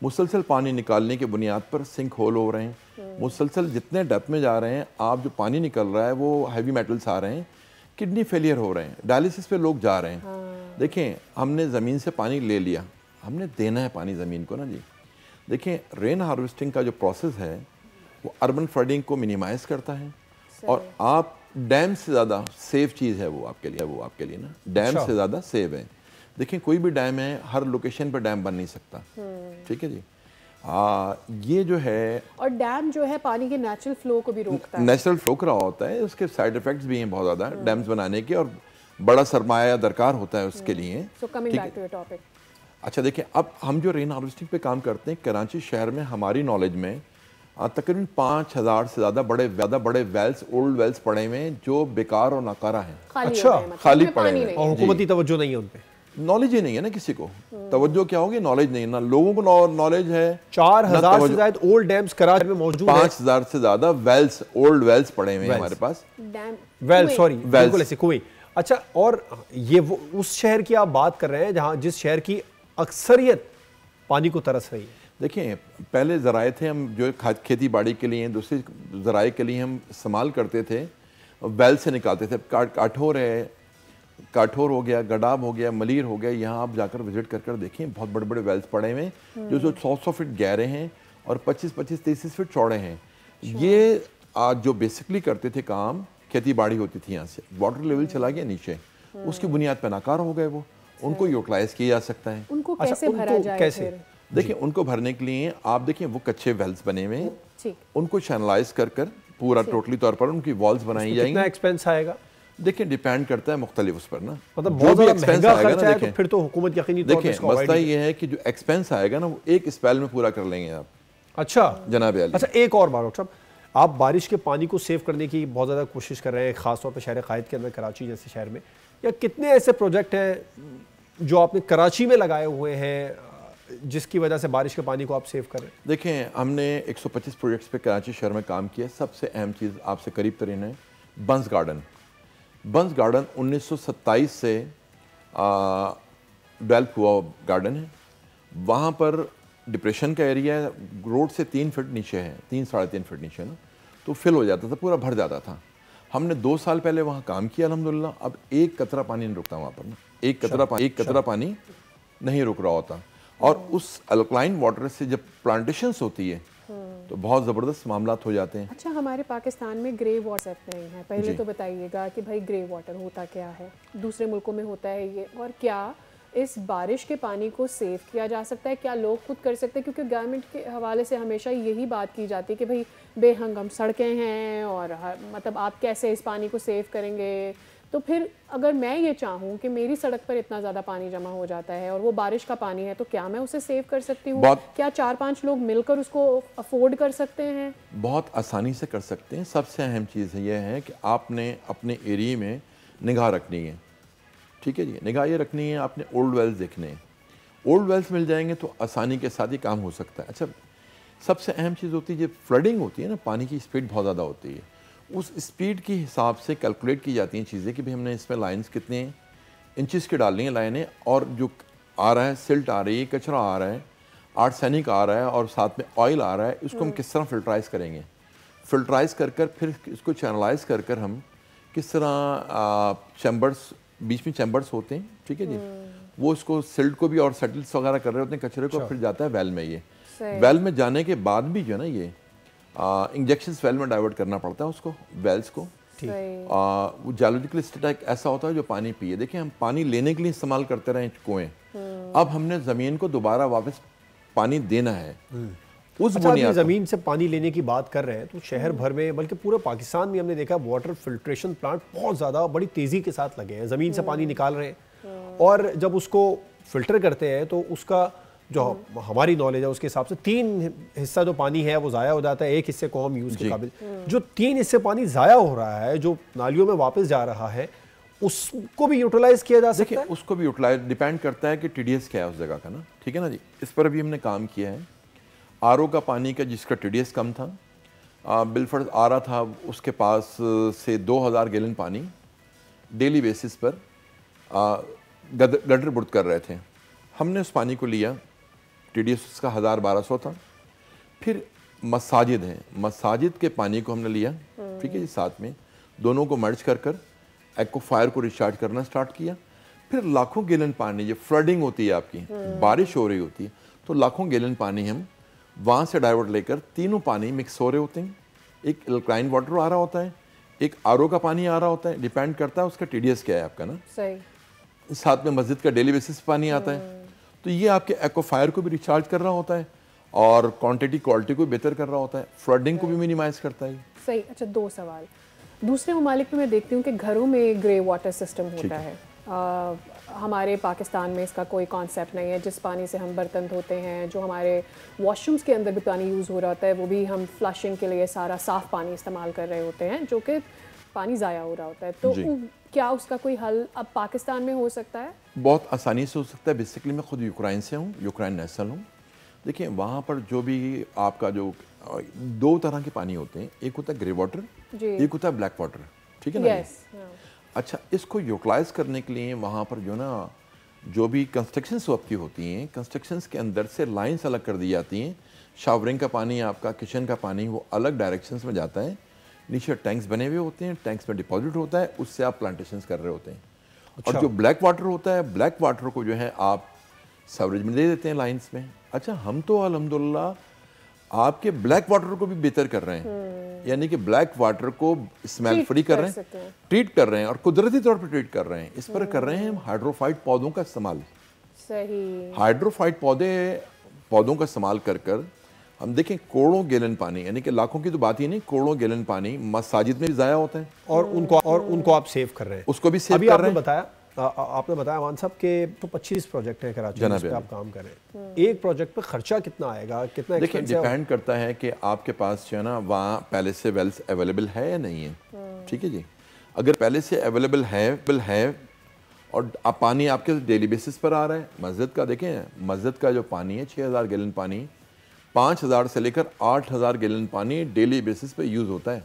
मुसलसल पानी निकालने की बुनियाद पर सिंक होल हो रहे हैं। मुसलसल जितने डेप्थ में जा रहे हैं, आप जो पानी निकल रहा है वो हैवी मेटल्स आ रहे हैं, किडनी फेलियर हो रहे हैं, डायलिसिस पे लोग जा रहे हैं। देखें, हमने ज़मीन से पानी ले लिया, हमने देना है पानी ज़मीन को ना जी। देखें, रेन हार्वेस्टिंग का जो प्रोसेस है वो अर्बन फ्लडिंग को मिनिमाइज़ करता है और आप डैम से ज़्यादा सेफ चीज़ है वो आपके लिए ना, डैम से ज़्यादा सेव है। देखिए, कोई भी डैम है, हर लोकेशन पर डैम बन नहीं सकता, ठीक है जी। ये जो है, और डैम जो है पानी के नेचुरल फ्लो को भी रोकता है, नेचुरल फ्लो कर रहा होता है। उसके साइड इफेक्ट्स भी हैं बहुत ज़्यादा डैम्स बनाने के, और बड़ा सरमाया दरकार होता है उसके लिए। अच्छा, देखिए, अब हम जो रेन हार्वेस्टिंग पे काम करते हैं कराची शहर में, हमारी नॉलेज में तकरीबन 5000 से ज़्यादा बड़े वेल्स, ओल्ड वेल्स पड़े हुए हैं जो बेकार और नाकारा हैं। अच्छा, खाली पड़े हैं और हुकूमती तवज्जो नहीं है उन पे, नॉलेज ही नहीं है ना किसी को। तवज्जो क्या होगी, नॉलेज नहीं है ना, लोगों को नॉलेज है। 4000 से ज्यादा ओल्ड डैम्स कराची में मौजूद है। 5000 से ज्यादा वेल्स, ओल्ड वेल्स पड़े हुए हैं हमारे पास। बिल्कुल ऐसे कोई। अच्छा, और ये वो उस शहर की आप बात कर रहे हैं जहां जिस शहर की अक्सरियत पानी को तरस रही है। देखिए, पहले ज़राए थे, हम जो खेती बाड़ी के लिए, दूसरे ज़राए के लिए हम इस्तेमाल करते थे, वेल से निकालते थे। काठोर हो गया, गडाब हो गया, मलीर हो गया, यहाँ आप जाकर विजिट कर देखें, बहुत बड़े बड़े वेल्स पड़े हुए हैं जो 100 फीट गहरे हैं और 25-30 फीट चौड़े हैं। ये आज जो बेसिकली करते थे काम, खेती बाड़ी होती थी, यहाँ से वाटर लेवल चला गया नीचे, उसकी बुनियाद पर नाकार हो गए। वो उनको यूटिलाइज किया जा सकता है। उनको कैसे भरा जाए? कैसे? देखिए, उनको भरने के लिए आप देखिए वो कच्चे वेल्स बने हुए हैं, उनको चैनलाइज कर पूरा टोटली तौर पर उनकी वॉल्स बनाई जाएंगी। कितना एक्सपेंस आएगा? देखिए, डिपेंड करता है मुख्तलिफ उस पर ना, मतलब बहुत ज़्यादा महंगा खर्चा है तो फिर तो हुकूमत यकीनी तौर पर देखिए, मसला ये है कि जो एक्सपेंस आएगा ना वो एक स्पेल में पूरा कर लेंगे आप। अच्छा जनाब अली। अच्छा, एक और बात साहब, आप बारिश के पानी को सेव करने की बहुत ज़्यादा कोशिश कर रहे हैं, खासतौर पर शहर कायद के अंदर, कराची जैसे शहर में, या कितने ऐसे प्रोजेक्ट हैं जो आपने कराची में लगाए हुए हैं जिसकी वजह से बारिश के पानी को आप सेव कर रहे हैं? देखें, हमने 125 प्रोजेक्ट्स पे कराची शहर में काम किया। सबसे अहम चीज़ आपसे करीब तरीन है बंस गार्डन। बंस गार्डन 1927 से डेवलप हुआ गार्डन है। वहाँ पर डिप्रेशन का एरिया है, रोड से 3 फीट नीचे है, 3 साढ़े 3 फीट नीचे ना, तो फिल हो जाता था, पूरा भर जाता था। हमने 2 साल पहले वहाँ काम किया अल्हम्दुलिल्लाह। अब एक कतरा पानी नहीं रुकता वहाँ पर ना, एक कतरा पानी नहीं रुक रहा होता। और उस अल्कलाइन वाटर से जब प्लांटेशंस होती है तो बहुत ज़बरदस्त मामला हो जाते हैं। अच्छा, हमारे पाकिस्तान में ग्रे वाटर नहीं है, पहले तो बताइएगा कि भाई ग्रे वाटर होता क्या है, दूसरे मुल्कों में होता है ये, और क्या इस बारिश के पानी को सेव किया जा सकता है, क्या लोग खुद कर सकते हैं? क्योंकि गवर्नमेंट के हवाले से हमेशा यही बात की जाती है कि भाई बेहंगम सड़कें हैं और मतलब आप कैसे इस पानी को सेव करेंगे। तो फिर अगर मैं ये चाहूँ कि मेरी सड़क पर इतना ज़्यादा पानी जमा हो जाता है और वो बारिश का पानी है, तो क्या मैं उसे सेव कर सकती हूँ? क्या 4-5 लोग मिलकर उसको अफोर्ड कर सकते हैं? बहुत आसानी से कर सकते हैं। सबसे अहम चीज़ यह है कि आपने अपने एरिया में निगाह रखनी है, ठीक है जी। निगाह ये रखनी है, आपने ओल्ड वेल्स देखने हैं। ओल्ड वेल्स मिल जाएंगे तो आसानी के साथ ही काम हो सकता है। अच्छा, सबसे अहम चीज़ होती है जब फ्लडिंग होती है ना, पानी की स्पीड बहुत ज़्यादा होती है, उस स्पीड के हिसाब से कैलकुलेट की जाती हैं चीज़ें कि भाई हमने इसमें लाइंस कितने इंचेस की डालनी है लाइनें, और जो आ रहा है सिल्ट आ रही है, कचरा आ रहा है, आर्सेनिक आ रहा है और साथ में ऑयल आ रहा है, इसको हम किस तरह फिल्ट्राइज करेंगे। फिल्ट्राइज कर फिर इसको चैनलाइज कर हम किस तरह चैम्बर्स, बीच में चैम्बर्स होते हैं, ठीक है जी, वो इसको सिल्ट को भी और सेटल्स वगैरह कर रहे होते हैं कचरे को, फिर जाता है वेल में। ये वेल में जाने के बाद भी जो है ना ये इंजेक्शंस वेल में डाइवर्ट करना पड़ता है उसको, वेल्स को। वो जियोलॉजिकल स्टेट ऐसा होता है जो पानी पिए। देखिए, हम पानी लेने के लिए इस्तेमाल करते रहे कुएं, अब हमने ज़मीन को दोबारा वापस पानी देना है। उस बुनियाद ज़मीन से पानी लेने की बात कर रहे हैं तो शहर भर में बल्कि पूरे पाकिस्तान में हमने देखा वाटर फिल्ट्रेशन प्लांट बहुत ज़्यादा बड़ी तेज़ी के साथ लगे हैं, ज़मीन से पानी निकाल रहे हैं, और जब उसको फिल्टर करते हैं तो उसका जो हमारी नॉलेज है उसके हिसाब से 3 हिस्सा जो पानी है वो ज़ाया हो जाता है, 1 हिस्से को हम यूज़ के काबिल। जो 3 हिस्से पानी ज़ाया हो रहा है, जो नालियों में वापस जा रहा है, उसको भी यूटिलाइज किया जा सकता है। उसको भी यूटिलाइज डिपेंड करता है कि TDS क्या है उस जगह का ना, ठीक है ना जी। इस पर भी हमने काम किया है। RO का पानी का जिसका TDS कम था, बिलफर्ड आ रहा था, उसके पास से 2000 गैलन पानी डेली बेसिस पर गटर बुर्द कर रहे थे। हमने उस पानी को लिया, TDS उसका 1000-1200 था। फिर मसाजिद हैं, मसाजिद के पानी को हमने लिया, ठीक है जी, साथ में दोनों को मर्ज कर एक्वाफायर को रिचार्ज करना स्टार्ट किया। फिर लाखों गैलन पानी, जो फ्लडिंग होती है आपकी, बारिश हो रही होती है, तो लाखों गैलन पानी हम वहाँ से डाइवर्ट लेकर तीनों पानी मिक्स हो रहे होते हैं। एक अल्कलाइन वाटर आ रहा होता है, एक RO का पानी आ रहा होता है, डिपेंड करता है उसका TDS क्या है आपका ना। सही। साथ में मस्जिद का डेली बेसिस पानी आता है, तो ये आपके एक्वाफायर को भी रिचार्ज कर रहा होता है और क्वांटिटी क्वालिटी को बेहतर कर रहा होता है, फ्लडिंग को भी मिनिमाइज करता है। सही। अच्छा, 2 सवाल। दूसरे ममालिक में मैं देखती हूँ कि घरों में ग्रे वाटर सिस्टम होता है, हमारे पाकिस्तान में इसका कोई कॉन्सेप्ट नहीं है। जिस पानी से हम बर्तन धोते हैं, जो हमारे वॉशरूम्स के अंदर भी पानी यूज़ हो रहा होता है, वो भी हम फ्लशिंग के लिए सारा साफ़ पानी इस्तेमाल कर रहे होते हैं, जो कि पानी ज़ाया हो रहा होता है। तो क्या उसका कोई हल अब पाकिस्तान में हो सकता है? बहुत आसानी से हो सकता है। बेसिकली मैं खुद यूक्रेन से हूँ, यूक्रेन नेशनल हूँ। देखिए, वहाँ पर जो भी आपका जो 2 तरह के पानी होते हैं, एक होता है ग्रे वाटर, एक होता है ब्लैक वाटर, ठीक है ना। अच्छा, इसको यूटिलाइज करने के लिए वहाँ पर जो ना जो भी कंस्ट्रक्शंस आपकी होती हैं, कंस्ट्रक्शंस के अंदर से लाइंस अलग कर दी जाती हैं। शावरिंग का पानी, आपका किचन का पानी, वो अलग डायरेक्शंस में जाता है। नीचे टैंक्स बने हुए होते हैं, टैंक्स में डिपॉजिट होता है, उससे आप प्लांटेशंस कर रहे होते हैं। अच्छा। और जो ब्लैक वाटर होता है, ब्लैक वाटर को जो है आप सवरेज में दे देते हैं लाइंस में। अच्छा, हम तो अल्हम्दुलिल्लाह आपके ब्लैक वाटर को भी बेहतर कर रहे हैं, यानी कि ब्लैक वाटर को स्मेल फ्री कर रहे हैं, ट्रीट कर रहे हैं और कुदरती तौर पर ट्रीट कर रहे हैं। इस पर कर रहे हैं हम हाइड्रोफाइट पौधों का इस्तेमाल। सही। हाइड्रोफाइट पौधों का इस्तेमाल कर हम देखें करोड़ों गैलन पानी, यानी कि लाखों की तो बात ही नहीं, करोड़ों गैलन पानी मसाजिद में भी ज़ाया होता है, और उनको आप सेव कर रहे हैं। उसको भी सेव कर रहे हैं। आपने बताया मान साहब के तो 25 प्रोजेक्ट हैं कराची में, आप काम कर रहे हैं। एक प्रोजेक्ट पे खर्चा कितना आएगा, कितना? देखिए, डिपेंड करता है कि आपके पास जो है ना वहाँ पहले से वेल्स अवेलेबल है या नहीं है, ठीक है जी। अगर पहले से अवेलेबल है और अब पानी आपके डेली बेसिस पर आ रहा है। मस्जिद का देखें, मस्जिद का जो पानी है 6000 गैलन पानी, 5000 से लेकर 8000 गैलन पानी डेली बेसिस पे यूज़ होता है।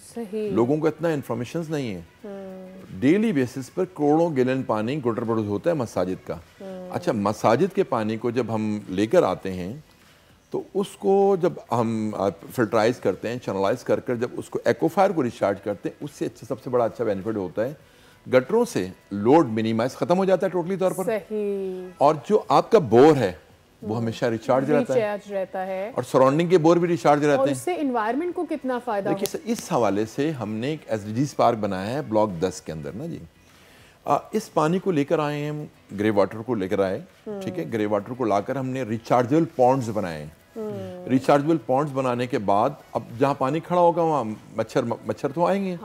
सही। लोगों को इतना इन्फॉर्मेशन नहीं है। डेली बेसिस पर करोड़ों गैलन पानी गुटर प्रोड्यूस होता है मसाजिद का। अच्छा, मसाजिद के पानी को जब हम लेकर आते हैं तो उसको जब हम फिल्टराइज करते हैं, चैनलाइज कर कर जब उसको एक्वाफायर को रिचार्ज करते हैं, उससे अच्छा सबसे बड़ा अच्छा बेनिफिट होता है गटरों से लोड मिनिमाइज खत्म हो जाता है टोटली तौर पर। सही। और जो आपका बोर है वो हमेशा रिचार्ज रहता है और सराउंडिंग के बोर भी रिचार्ज रहते हैं। और इससे एनवायरनमेंट को कितना फायदा देखिए इस हवाले से हमने एक एसडीजीज पार्क बनाया है ब्लॉक 10 के अंदर ना जी। इस पानी को लेकर आए हम, ग्रे वाटर को लेकर आए, ठीक है। ग्रे वाटर को लाकर हमने रिचार्जेबल पॉन्ड्स बनाए। रिचार्जेबल पॉन्ड्स बनाने के बाद अब जहाँ पानी खड़ा होगा वहाँ मच्छर तो आएंगे।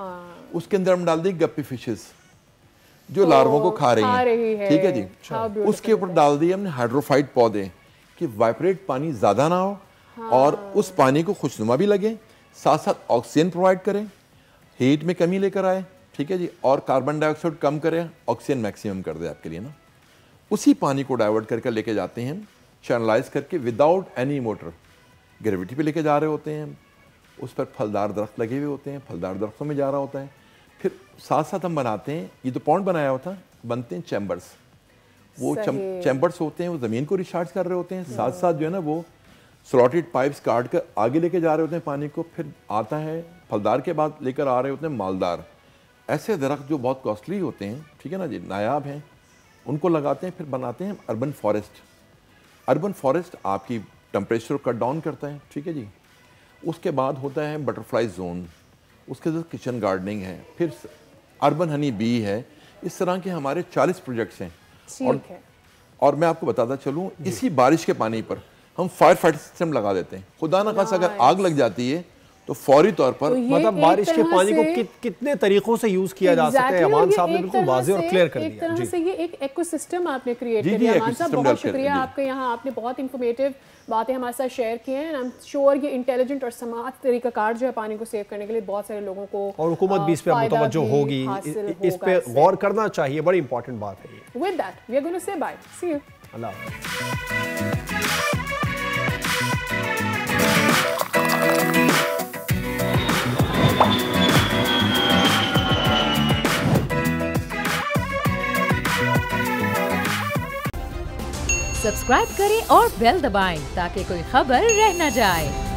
उसके अंदर हम डाल देंगे गप्पी फिशेस जो लार्वों को खा रही है, ठीक है जी। उसके ऊपर डाल दिए हमने हाइड्रोफाइट पौधे कि वाइब्रेट पानी ज़्यादा ना हो और उस पानी को खुशनुमा भी लगे, साथ साथ ऑक्सीजन प्रोवाइड करें, हीट में कमी लेकर आए, ठीक है जी, और कार्बन डाइऑक्साइड कम करें, ऑक्सीजन मैक्सिमम कर दे आपके लिए ना। उसी पानी को डाइवर्ट करके लेके जाते हैं, चैनलाइज करके विदाउट एनी मोटर ग्रेविटी पे लेके जा रहे होते हैं। उस पर फलदार दरख्त लगे हुए होते हैं, फलदार दरख्तों में जा रहा होता है। फिर साथ साथ हम बनाते हैं, ये तो पॉन्ड बनाया हुआ था, बनते हैं चैम्बर्स। वो चैम्बर्स होते हैं, वो ज़मीन को रिचार्ज कर रहे होते हैं, साथ साथ जो है ना वो स्लॉटेड पाइप्स काट कर आगे लेके जा रहे होते हैं पानी को। फिर आता है फलदार के बाद लेकर आ रहे होते हैं मालदार, ऐसे दरख्त जो बहुत कॉस्टली होते हैं, ठीक है ना जी, नायाब हैं, उनको लगाते हैं। फिर बनाते हैं अर्बन फॉरेस्ट। अर्बन फॉरेस्ट आपकी टेम्परेचर कट डाउन करता है, ठीक है जी। उसके बाद होता है बटरफ्लाई जोन, उसके साथ किचन गार्डनिंग है, फिर अर्बन हनी बी है। इस तरह के हमारे 40 प्रोजेक्ट्स हैं। और मैं आपको बताता चलूँ, इसी बारिश के पानी पर हम फायर फाइटर सिस्टम लगा देते हैं। खुदा न खासा अगर आग लग जाती है तो फौरी तौर पर तो मतलब बारिश के पानी को कितने तरीकों से यूज किया जा सकता है, अमान साहब ने बिल्कुल वाज़ेह और क्लियर कर दिया। एक तरह से ये एक इकोसिस्टम आपने क्रिएट कर दिया। अमान साहब बहुत शुक्रिया आपका, यहाँ आपने बहुत इंफॉर्मेटिव बातें हमारे साथ शेयर की हैं। आई एम श्योर ये इंटेलिजेंट और स्मार्ट तरीकाकार जो है पानी को सेव करने के लिए बहुत सारे लोगों को, और हुकूमत भी इस पे मुतवज्जो होगी, इस पे गौर करना चाहिए। बड़ी इंपॉर्टेंट बात है ये। With that we are going to say bye, see you, अल्लाह हाफ़िज़। सब्सक्राइब करें और बेल दबाएं ताकि कोई खबर रह न जाए।